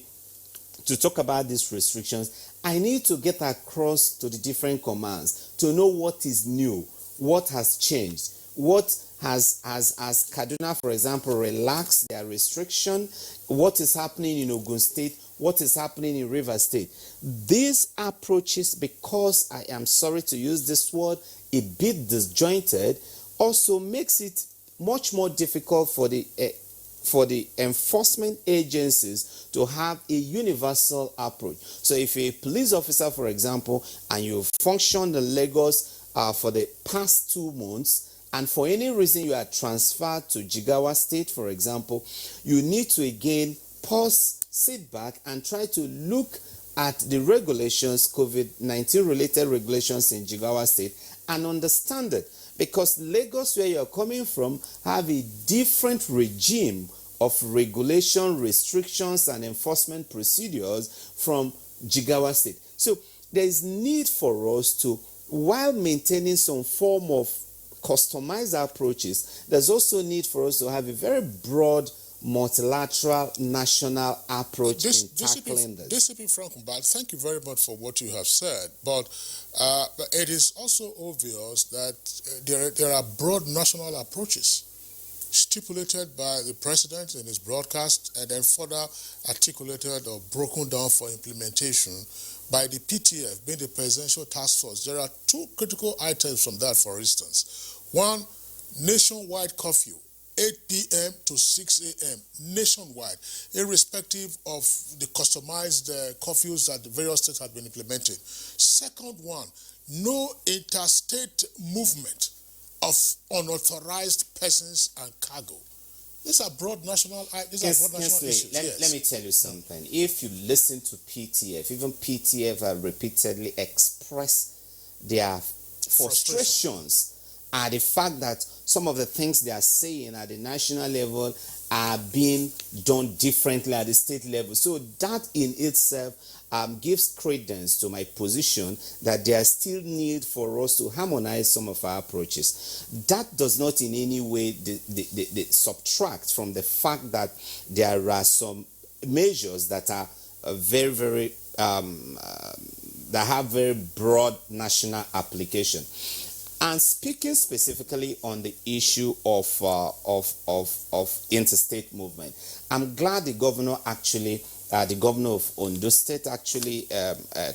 to talk about these restrictions, I need to get across to the different commands to know what is new, what has changed, what has Kaduna, for example, relaxed their restriction, what is happening in Ogun State, what is happening in Rivers State. These approaches, because I am sorry to use this word, a bit disjointed, also makes it much more difficult for the for the enforcement agencies to have a universal approach. So if you're a police officer, for example, and you've functioned in Lagos for the past 2 months, and for any reason you are transferred to Jigawa State, for example, you need to again pause, sit back, and try to look at the regulations, COVID-19 related regulations in Jigawa State, and understand it. Because Lagos, where you're coming from, have a different regime of regulation, restrictions, and enforcement procedures from Jigawa State. So there is need for us to, while maintaining some form of customized approaches, there's also need for us to have a very broad multilateral national approach in tackling this. DCP Frankenbach, thank you very much for what you have said, but it is also obvious that there are broad national approaches stipulated by the president in his broadcast and then further articulated or broken down for implementation by the PTF, being the Presidential Task Force. There are 2 critical items from that, for instance. One, nationwide curfew, 8 p.m. to 6 a.m. nationwide, irrespective of the customized curfews that the various states had been implemented. Second one, no interstate movement of unauthorized persons and cargo. These are broad national issues. Let me tell you something. If you listen to PTF, even PTF have repeatedly expressed their frustrations at the fact that some of the things they are saying at the national level are being done differently at the state level. So that in itself gives credence to my position that there is still need for us to harmonize some of our approaches. That does not in any way subtract from the fact that there are some measures that are very that have very broad national application. And speaking specifically on the issue of interstate movement, I'm glad the governor actually, the governor of Ondo State actually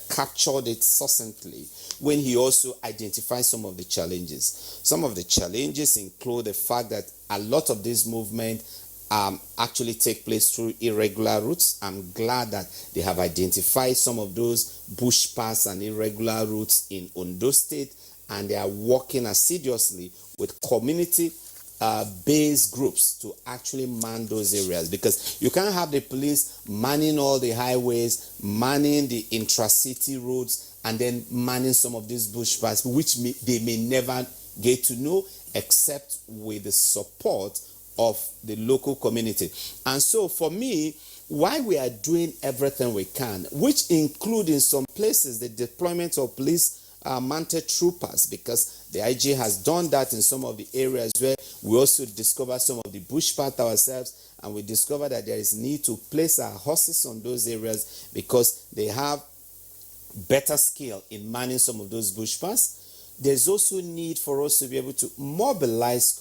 captured it succinctly when he also identified some of the challenges. Some of the challenges include the fact that a lot of this movement actually take place through irregular routes. I'm glad that they have identified some of those bush paths and irregular routes in Ondo State, and they are working assiduously with community-based groups to actually man those areas, because you can't have the police manning all the highways, manning the intracity roads, and then manning some of these bush paths, which they may never get to know except with the support of the local community. And so for me, while we are doing everything we can, which include in some places the deployment of police mounted troopers, because the IG has done that in some of the areas where we also discover some of the bushpath ourselves, and we discover that there is need to place our horses on those areas because they have better skill in manning some of those bushpaths. There's also need for us to be able to mobilize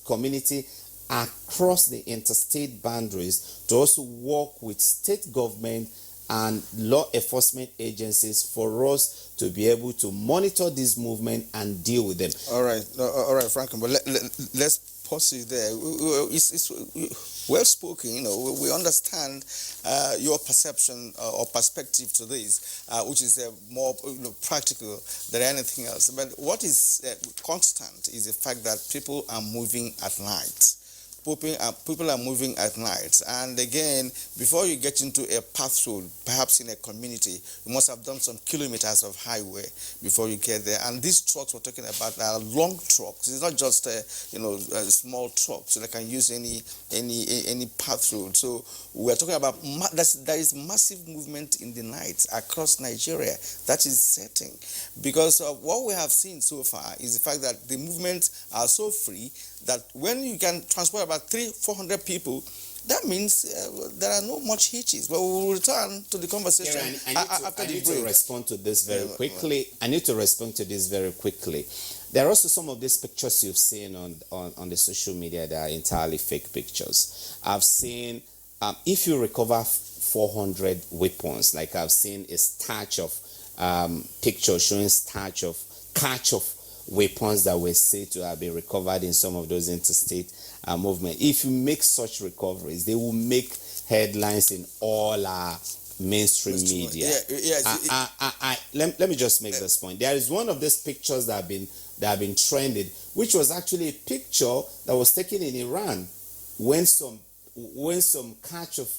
community across the interstate boundaries to also work with state government and law enforcement agencies for us to be able to monitor this movement and deal with them. All right, Franklin, but let's pause you there. It's well spoken, we understand your perception or perspective to this, which is more practical than anything else. But what is constant is the fact that people are moving at night. People are moving at night, and again, before you get into a path road, perhaps in a community, you must have done some kilometers of highway before you get there. And these trucks we're talking about are long trucks. It's not just small trucks. So they can use any path road. So we're talking about there is massive movement in the night across Nigeria. That is setting, because what we have seen so far is the fact that the movements are so free that when you can transport about 300-400 people, that means there are no much hitches. But we will return to the conversation after the break. I need to respond to this very quickly. There are also some of these pictures you've seen on the social media that are entirely fake pictures. I've seen, if you recover 400 weapons, like I've seen a starch of picture showing starch of catch of weapons that were said to have been recovered in some of those interstate movements. If you make such recoveries, they will make headlines in all our mainstream media. Let me just make this point. There is one of these pictures that have been trended, which was actually a picture that was taken in Iran when some catch of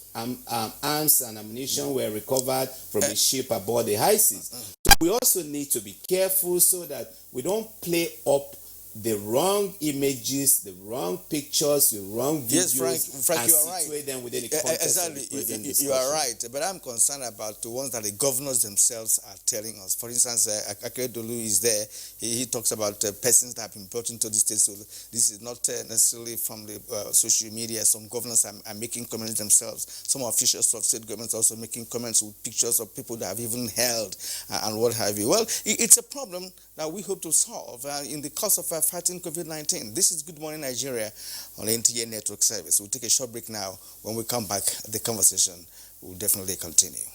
arms and ammunition were recovered from a ship aboard the high seas. So we also need to be careful so that we don't play up the wrong images, the wrong pictures, the wrong videos, Frank, and you are situate right. them within the context of the present discussion. You are right, but I'm concerned about the ones that the governors themselves are telling us. For instance, Akeredolu is there. He talks about persons that have been brought into the state. So this is not necessarily from the social media. Some governors are making comments themselves. Some officials of state governments are also making comments with pictures of people that have even held and what have you. Well, it's a problem that we hope to solve in the course of fighting COVID-19. This is Good Morning Nigeria on NTA Network Service. We'll take a short break now. When we come back, the conversation will definitely continue.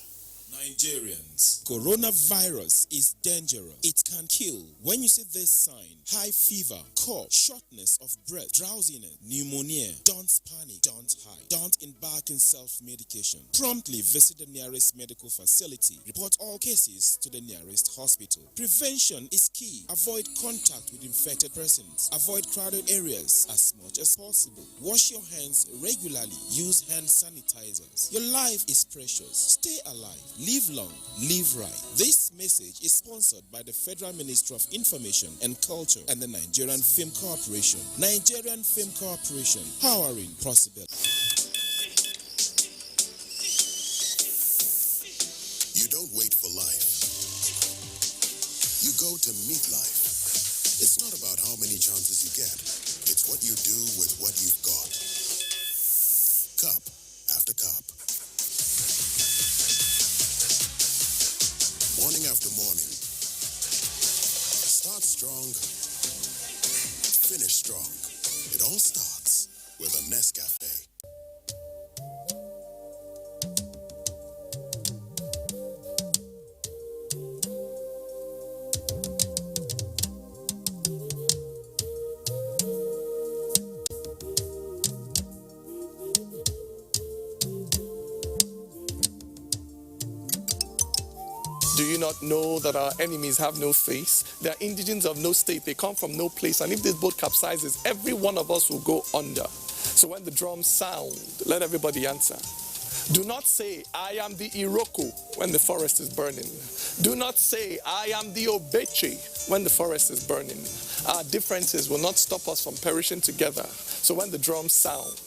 Nigerians, coronavirus is dangerous. It can kill. When you see this sign, high fever, cough, shortness of breath, drowsiness, pneumonia, don't panic, don't hide. Don't embark in self-medication. Promptly visit the nearest medical facility. Report all cases to the nearest hospital. Prevention is key. Avoid contact with infected persons. Avoid crowded areas as much as possible. Wash your hands regularly. Use hand sanitizers. Your life is precious. Stay alive. Live long, live right. This message is sponsored by the Federal Ministry of Information and Culture and the Nigerian Film Corporation. Nigerian Film Corporation, powering possibility. You don't wait for life. You go to meet life. It's not about how many chances you get. It's what you do with what you've got. Cup after cup. Morning after morning. Start strong, finish strong. It all starts with a Nescafe. Do you not know that our enemies have no face? They are indigents of no state. They come from no place. And if this boat capsizes, every one of us will go under. So when the drums sound, let everybody answer. Do not say, I am the Iroko when the forest is burning. Do not say, I am the Obeche when the forest is burning. Our differences will not stop us from perishing together. So when the drums sound,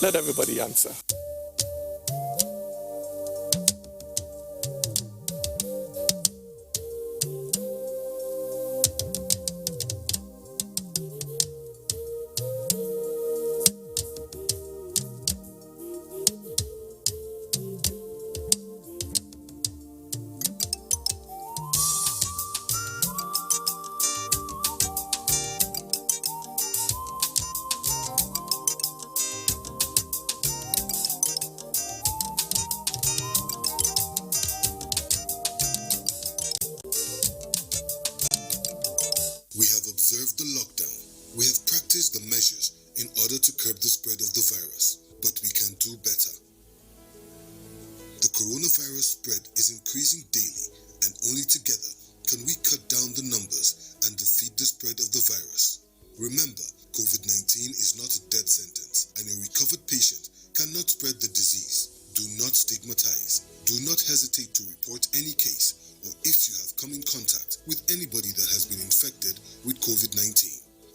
let everybody answer. We have observed the lockdown. We have practiced the measures in order to curb the spread of the virus, but we can do better. The coronavirus spread is increasing daily, and only together can we cut down the numbers and defeat the spread of the virus. Remember, COVID-19 is not a death sentence, and a recovered patient cannot spread the disease. Do not stigmatize. Do not hesitate to report any case or if you have come in contact with anybody that has been infected with COVID-19.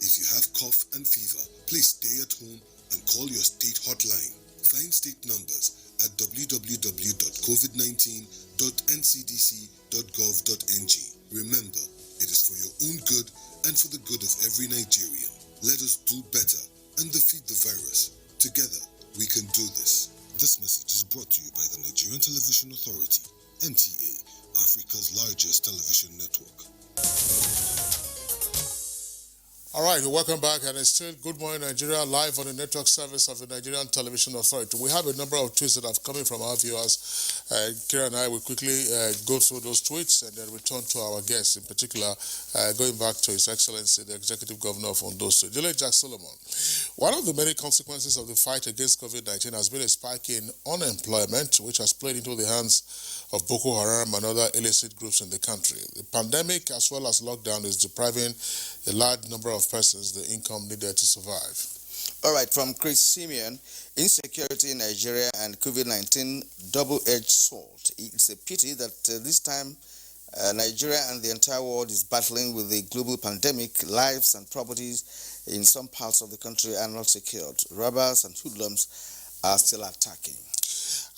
If you have cough and fever, please stay at home and call your state hotline. Find state numbers at www.covid19.ncdc.gov.ng. Remember, it is for your own good and for the good of every Nigerian. Let us do better and defeat the virus. Together, we can do this. This message is brought to you by the Nigerian Television Authority, NTA, Africa's largest television network. All right, welcome back, and it's still Good Morning Nigeria live on the network service of the Nigerian Television Authority. We have a number of tweets that have come in from our viewers. Kira and I will quickly go through those tweets and then return to our guests, in particular, going back to His Excellency, the Executive Governor of Ondo State, Dele Jack Solomon. One of the many consequences of the fight against COVID-19 has been a spike in unemployment, which has played into the hands of Boko Haram and other illicit groups in the country. The pandemic, as well as lockdown, is depriving a large number of persons the income needed to survive. All right, from Chris Simeon, insecurity in Nigeria and COVID-19 double-edged sword. It's a pity that this time Nigeria and the entire world is battling with the global pandemic. Lives and properties in some parts of the country are not secured. Robbers and hoodlums are still attacking.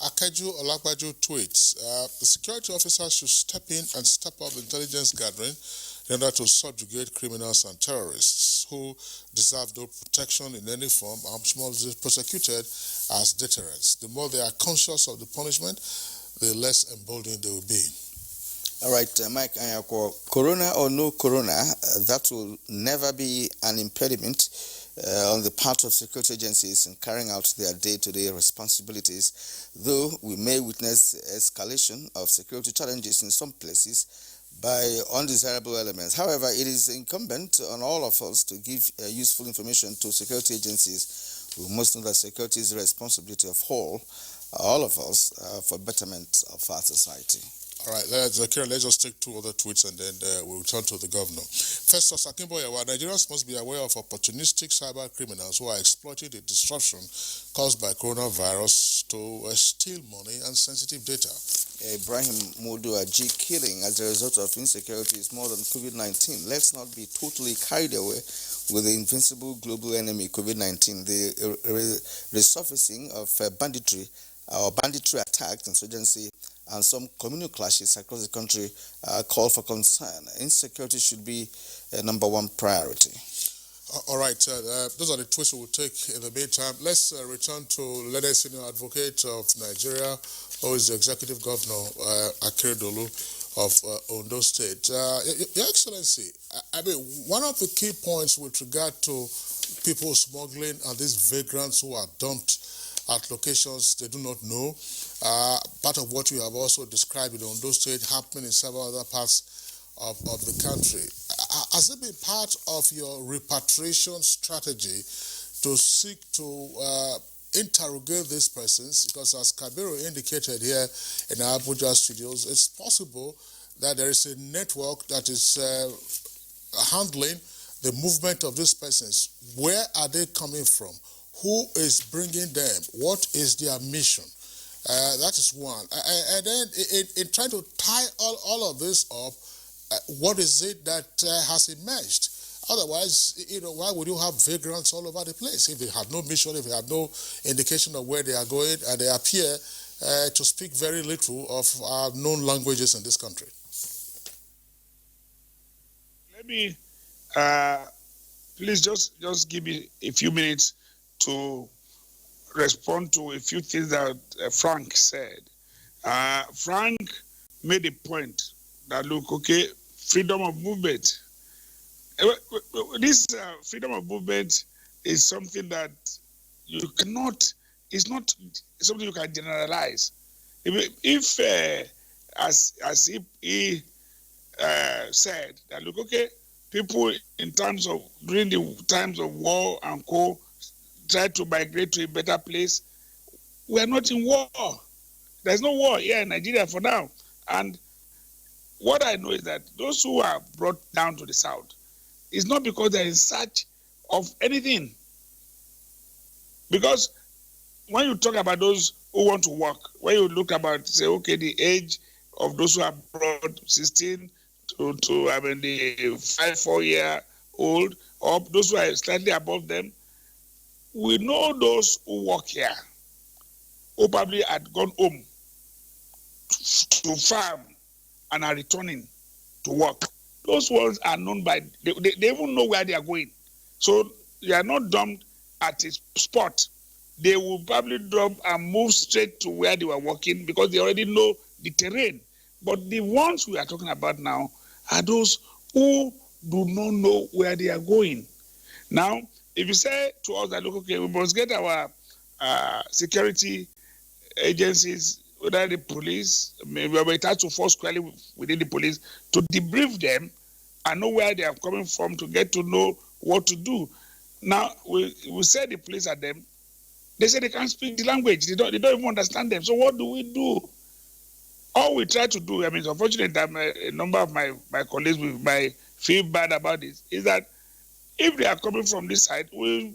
Akeju Olakbaju tweets, the security officers should step in and step up intelligence gathering in order to subjugate criminals and terrorists who deserve no protection in any form and must be prosecuted as deterrents. The more they are conscious of the punishment, the less emboldened they will be. All right, Mike Anyako, corona or no corona, that will never be an impediment on the part of security agencies in carrying out their day-to-day responsibilities, though we may witness escalation of security challenges in some places by undesirable elements. However, it is incumbent on all of us to give useful information to security agencies. We must know that security is the responsibility of all of us for betterment of our society. All right, let's just take two other tweets and then we'll turn to the governor. First, Akimboyewa, Nigerians must be aware of opportunistic cyber criminals who are exploiting the disruption caused by coronavirus to steal money and sensitive data. Ibrahim Moduaji, killing as a result of insecurity is more than COVID-19. Let's not be totally carried away with the invincible global enemy, COVID-19. The resurfacing of banditry attacks, insurgency, and some communal clashes across the country call for concern. Insecurity should be a number one priority. All right, those are the tweets we will take in the meantime. Let's return to Lede Senior Advocate of Nigeria, who is the Executive Governor, Akeredolu of Ondo State. Your Excellency, I mean, one of the key points with regard to people smuggling and these vagrants who are dumped at locations they do not know, part of what you have also described in Ondo State happening in several other parts of the country. Has it been part of your repatriation strategy to seek to interrogate these persons? Because as Kabiru indicated here in our Abuja studios, it's possible that there is a network that is handling the movement of these persons. Where are they coming from? Who is bringing them? What is their mission? That is one. And then in trying to tie all of this up, what is it that has emerged? Otherwise, why would you have vagrants all over the place if they have no mission, if they have no indication of where they are going, and they appear to speak very little of our known languages in this country? Let me please just give me a few minutes to respond to a few things that Frank said. Frank made a point that, look, okay, freedom of movement. This freedom of movement is something that you cannot, it's not something you can generalize. If as he said that, look, okay, people in terms of, during the times of war and co, try to migrate to a better place. We are not in war. There's no war here in Nigeria for now. And what I know is that those who are brought down to the south is not because they're in search of anything. Because when you talk about those who want to work, when you look about, say, okay, the age of those who are brought 16 to the 4-year-old, or those who are slightly above them, we know those who work here, who probably had gone home to farm and are returning to work. Those ones are known by, they even know where they are going. So they are not dumped at a spot. They will probably drop and move straight to where they were working because they already know the terrain. But the ones we are talking about now are those who do not know where they are going. Now, if you say to us that, look, okay, we must get our security agencies, whether the police, maybe it has to force squarely within the police to debrief them and know where they are coming from to get to know what to do. Now, we say the police at them, they say they can't speak the language. They don't even understand them. So what do we do? All we try to do, I mean, it's unfortunate that a number of my colleagues might feel bad about this, is that if they are coming from this side, we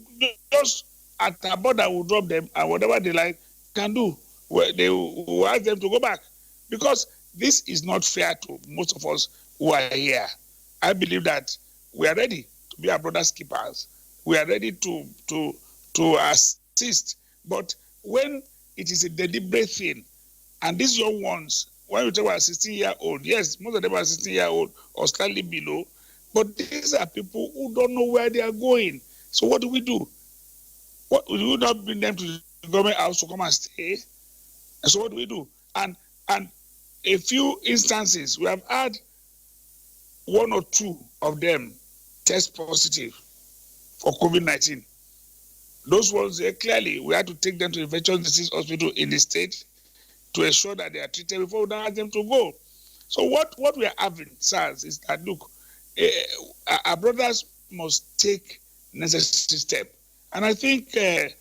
just at our border will drop them and whatever they like can do. They will ask them to go back, because this is not fair to most of us who are here. I believe that we are ready to be our brother's keepers. We are ready to assist, but when it is a deliberate thing, and these young ones, when you talk about 16-year-old, yes, most of them are 16-year-old or slightly below, but these are people who don't know where they are going. So what do we do? What do we not bring them to the government house to come and stay? And so what do we do? And a few instances, we have had one or two of them test positive for COVID-19. Those ones, clearly, we had to take them to the infectious disease hospital in the state to ensure that they are treated before we don't ask them to go. So what we are having, SARS, is that, look, our brothers must take necessary steps. And I think it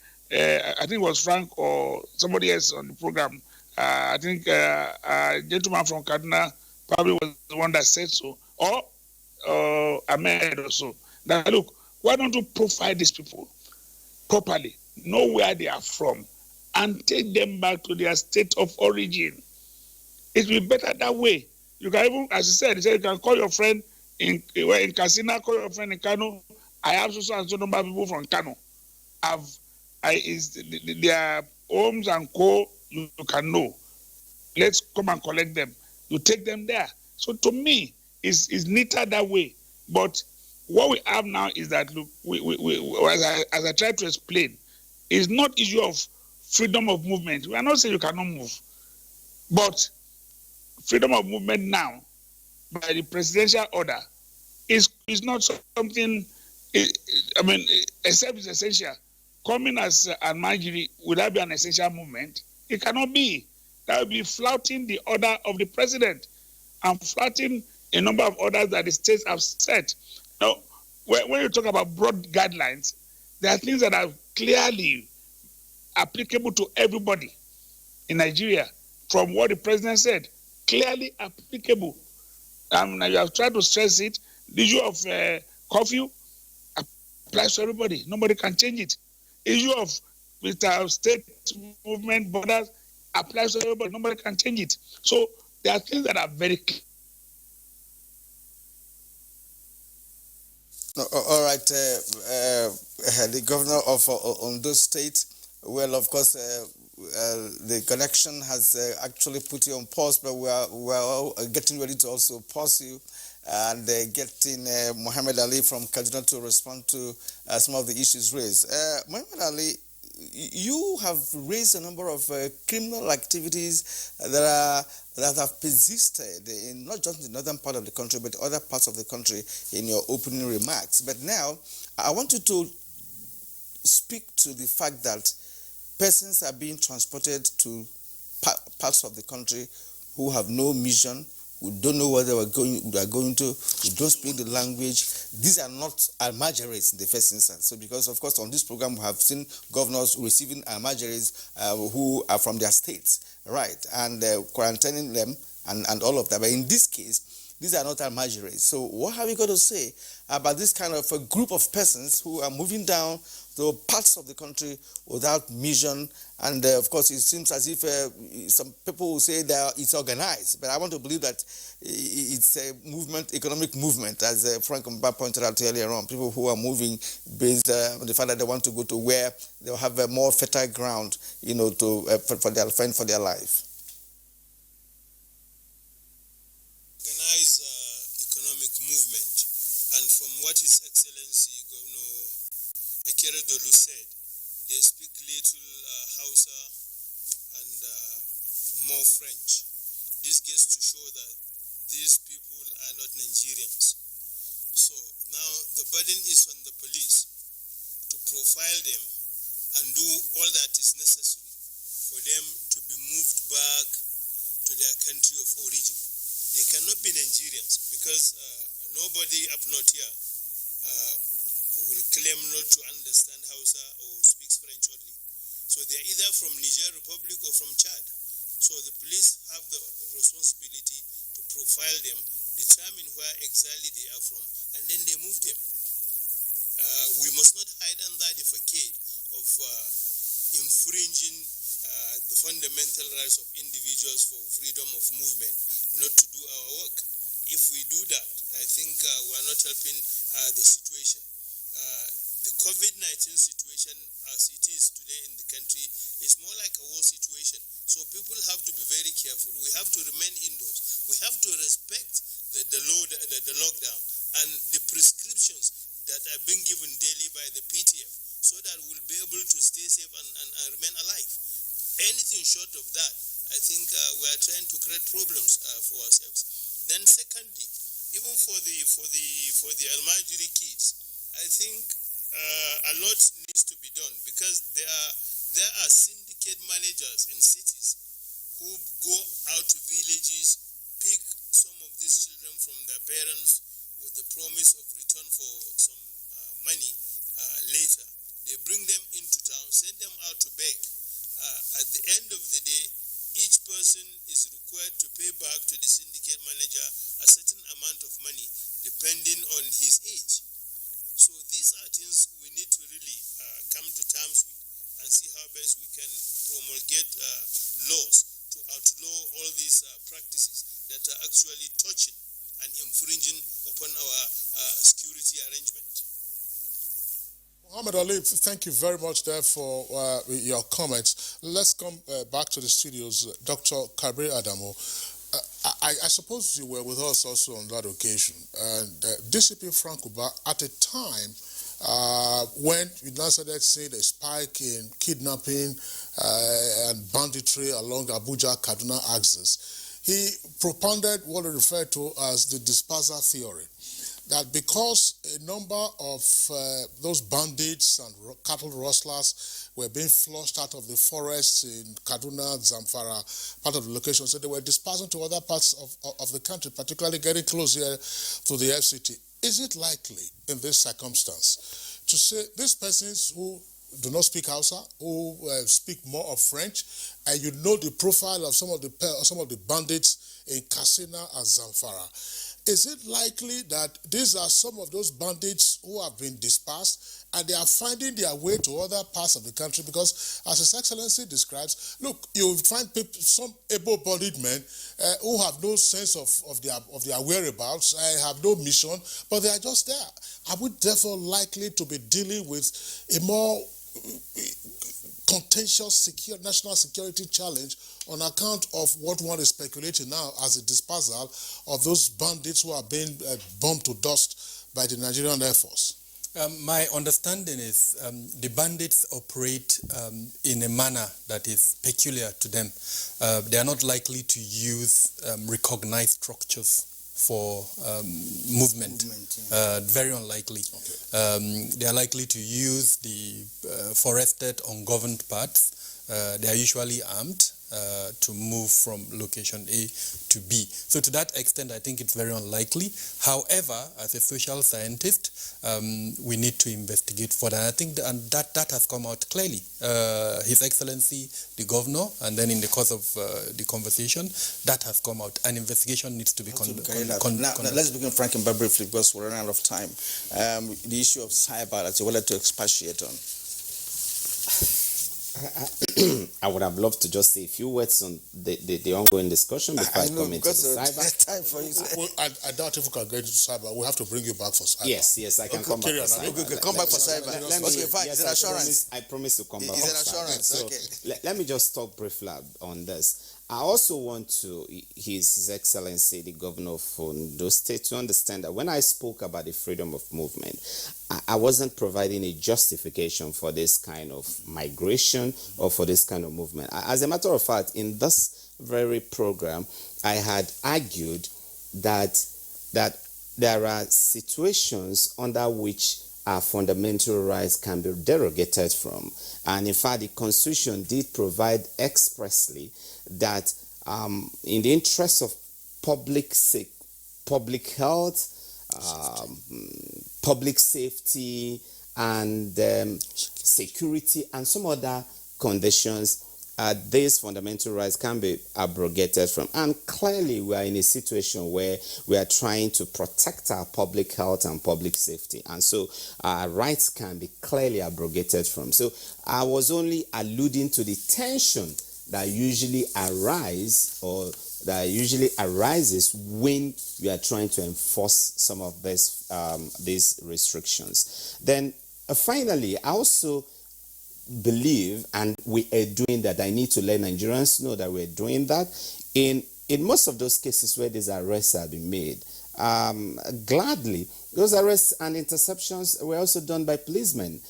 was Frank or somebody else on the program. I think a gentleman from Kaduna probably was the one that said so, or Ahmed or so. That, look, why don't you profile these people properly, know where they are from, and take them back to their state of origin? It will be better that way. You can even, as you said, you can call your friend in Katsina, call your friend in Kano. I have so and so number of people from Kano. Their homes and you can know. Let's come and collect them. You take them there. So to me, it's neater that way. But what we have now is that, look, as I tried to explain, it's not issue of freedom of movement. We are not saying you cannot move, but freedom of movement now by the presidential order is not something. I mean, except it's essential. Coming as an Almajiri, would that be an essential movement? It cannot be. That would be flouting the order of the president and flouting a number of orders that the states have set. Now, when you talk about broad guidelines, there are things that are clearly applicable to everybody in Nigeria, from what the president said, clearly applicable. Now you have tried to stress it. The issue of curfew applies to everybody. Nobody can change it. Issue of state movement borders applies to everybody. Nobody can change it. So there are things that are very clear. All right, the governor of Ondo State. Well, of course, the connection has actually put you on pause, but we are getting ready to also pause you and getting Muhammad Ali from Kaduna to respond to some of the issues raised. Muhammad Ali, you have raised a number of criminal activities that have persisted in not just the northern part of the country, but other parts of the country in your opening remarks. But now, I want you to speak to the fact that persons are being transported to parts of the country who have no mission, who don't know where they are going to, who don't speak the language. These are not Almajirites in the first instance. So because, of course, on this program, we have seen governors receiving Almajirites who are from their states, right, and quarantining them and all of that. But in this case, these are not Almajirites. So what have you got to say about this kind of a group of persons who are moving down to parts of the country without mission? And of course, it seems as if some people will say that it's organized, but I want to believe that it's a movement, economic movement, as Frank Mba pointed out earlier on. People who are moving based on the fact that they want to go to where they'll have a more fertile ground, you know, to for their life. Organized economic movement, and from what His Excellency Governor Akeredolu said, they speak little Hausa and more French. This gets to show that these people are not Nigerians. So now the burden is on the police to profile them and do all that is necessary for them to be moved back to their country of origin. They cannot be Nigerians because nobody up north here will claim not to understand Hausa or speaks French only. So they are either from Niger Republic or from Chad. So the police have the responsibility to profile them, determine where exactly they are from, and then they move them. We must not hide under the facade of infringing the fundamental rights of individuals for freedom of movement, not to do our work. If we do that, I think we are not helping the situation. The COVID-19 situation as it is today in the country is more like a war situation. So people have to be very careful. We have to remain indoors. We have to respect the lockdown and the prescriptions that are being given daily by the PTF so that we'll be able to stay safe and remain alive. Anything short of that, I think we are trying to create problems for ourselves. Then secondly, even for the Almajiri kids, I think a lot needs to be done because there are syndicate managers in cities who go out to villages, pick some of these children from their parents with the promise of return for some money later. They bring them into town, send them out to beg. At the end of the day, each person is required to pay back to the syndicate manager a certain amount of money depending on his age. So these are things we need to really come to terms with and see how best we can promulgate laws to outlaw all these practices that are actually touching and infringing upon our security arrangement. Muhammad Ali, thank you very much there for your comments. Let's come back to the studios. Dr. Kabir Adamo, I suppose you were with us also on that occasion. And DCP Frank Uba, at a time when we now started seeing a spike in kidnapping and banditry along Abuja-Kaduna axis, he propounded what he referred to as the disperser theory. That because a number of those bandits and cattle rustlers were being flushed out of the forests in Kaduna, Zamfara, part of the location, so they were dispersing to other parts of the country, particularly getting close here to the FCT. Is it likely in this circumstance to say these persons who do not speak Hausa, who speak more of French, and you know the profile of some of the bandits in Katsina and Zamfara, is it likely that these are some of those bandits who have been dispersed and they are finding their way to other parts of the country? Because, as His Excellency describes, look, you find people, some able-bodied men who have no sense of their whereabouts, have no mission, but they are just there. Are we therefore likely to be dealing with a more contentious national security challenge on account of what one is speculating now as a dispersal of those bandits who are being bombed to dust by the Nigerian Air Force? My understanding is the bandits operate in a manner that is peculiar to them. They are not likely to use recognized structures for movement. Very unlikely. Okay. They are likely to use the forested, ungoverned parts. They are usually armed to move from location A to B. So to that extent, I think it's very unlikely. However, as a social scientist, we need to investigate further. I think that has come out clearly. His Excellency, the Governor, and then in the course of the conversation, that has come out. An investigation needs to be conducted. Now, let's begin, Frank, and very briefly, because we're running out of time. The issue of cyber that you wanted to expatiate on. I would have loved to just say a few words on the ongoing discussion before I come into the cyber. Time for you. I doubt if we can get into cyber. We have to bring you back for cyber. Yes, I can come back for cyber. Okay, come back for cyber. Okay, fine. Is it assurance? I promise to come back for cyber. Is it assurance? Okay. Let me just talk briefly on this. I also want His Excellency, the Governor of Ondo State, to understand that when I spoke about the freedom of movement, I wasn't providing a justification for this kind of migration or for this kind of movement. As a matter of fact, in this very program, I had argued that there are situations under which our fundamental rights can be derogated from. And in fact, the Constitution did provide expressly that in the interest of public health, public safety, and security, and some other conditions, these fundamental rights can be abrogated from. And clearly, we are in a situation where we are trying to protect our public health and public safety. And so our rights can be clearly abrogated from. So I was only alluding to the tension that usually arises when we are trying to enforce some of these restrictions. Then finally, I also believe, and we are doing that, I need to let Nigerians know that we're doing that in most of those cases where these arrests have been made. Gladly, those arrests and interceptions were also done by policemen,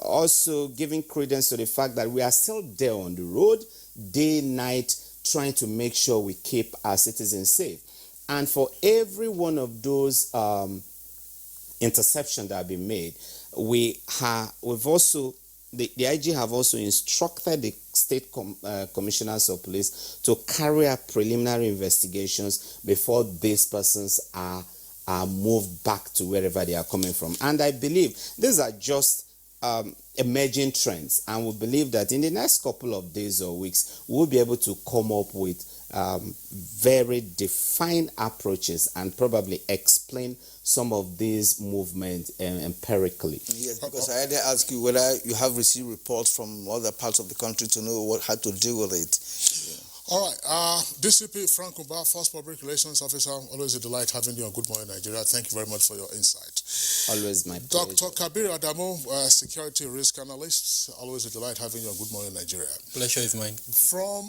also giving credence to the fact that we are still there on the road, day, night, trying to make sure we keep our citizens safe. And for every one of those interceptions that have been made, we've also, the IG have also instructed the state commissioners of police to carry out preliminary investigations before these persons are moved back to wherever they are coming from. And I believe these are just emerging trends, and we believe that in the next couple of days or weeks, we'll be able to come up with very defined approaches and probably explain some of these movements empirically. Yes, because I had to ask you whether you have received reports from other parts of the country to know how to deal with it. Yeah. All right, DCP Frank Umba, First Public Relations Officer, always a delight having you on Good Morning Nigeria. Thank you very much for your insight. Always my pleasure. Dr. Kabir Adamu, Security Risk Analyst, always a delight having you on Good Morning Nigeria. Pleasure is mine. From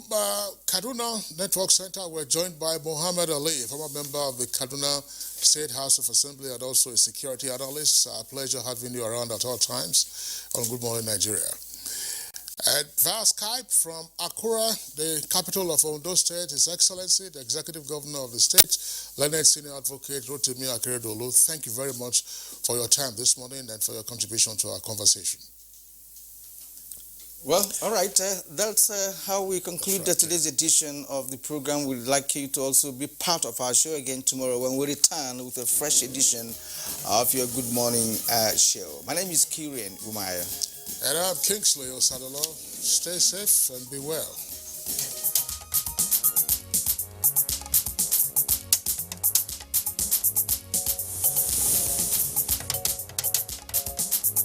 Kaduna Network Center, we're joined by Mohammed Ali, former member of the Kaduna State House of Assembly and also a security analyst. Pleasure having you around at all times on Good Morning Nigeria. And via Skype from Akura, the capital of Ondo State, His Excellency, the Executive Governor of the state, Learned Senior Advocate Rotimi Akeredolu. Thank you very much for your time this morning and for your contribution to our conversation. Well, all right. That's how we conclude today's edition of the program. We'd like you to also be part of our show again tomorrow when we return with a fresh edition of your Good Morning show. My name is Kirian Umaya. And I'm Kingsley Osadolo. Stay safe and be well.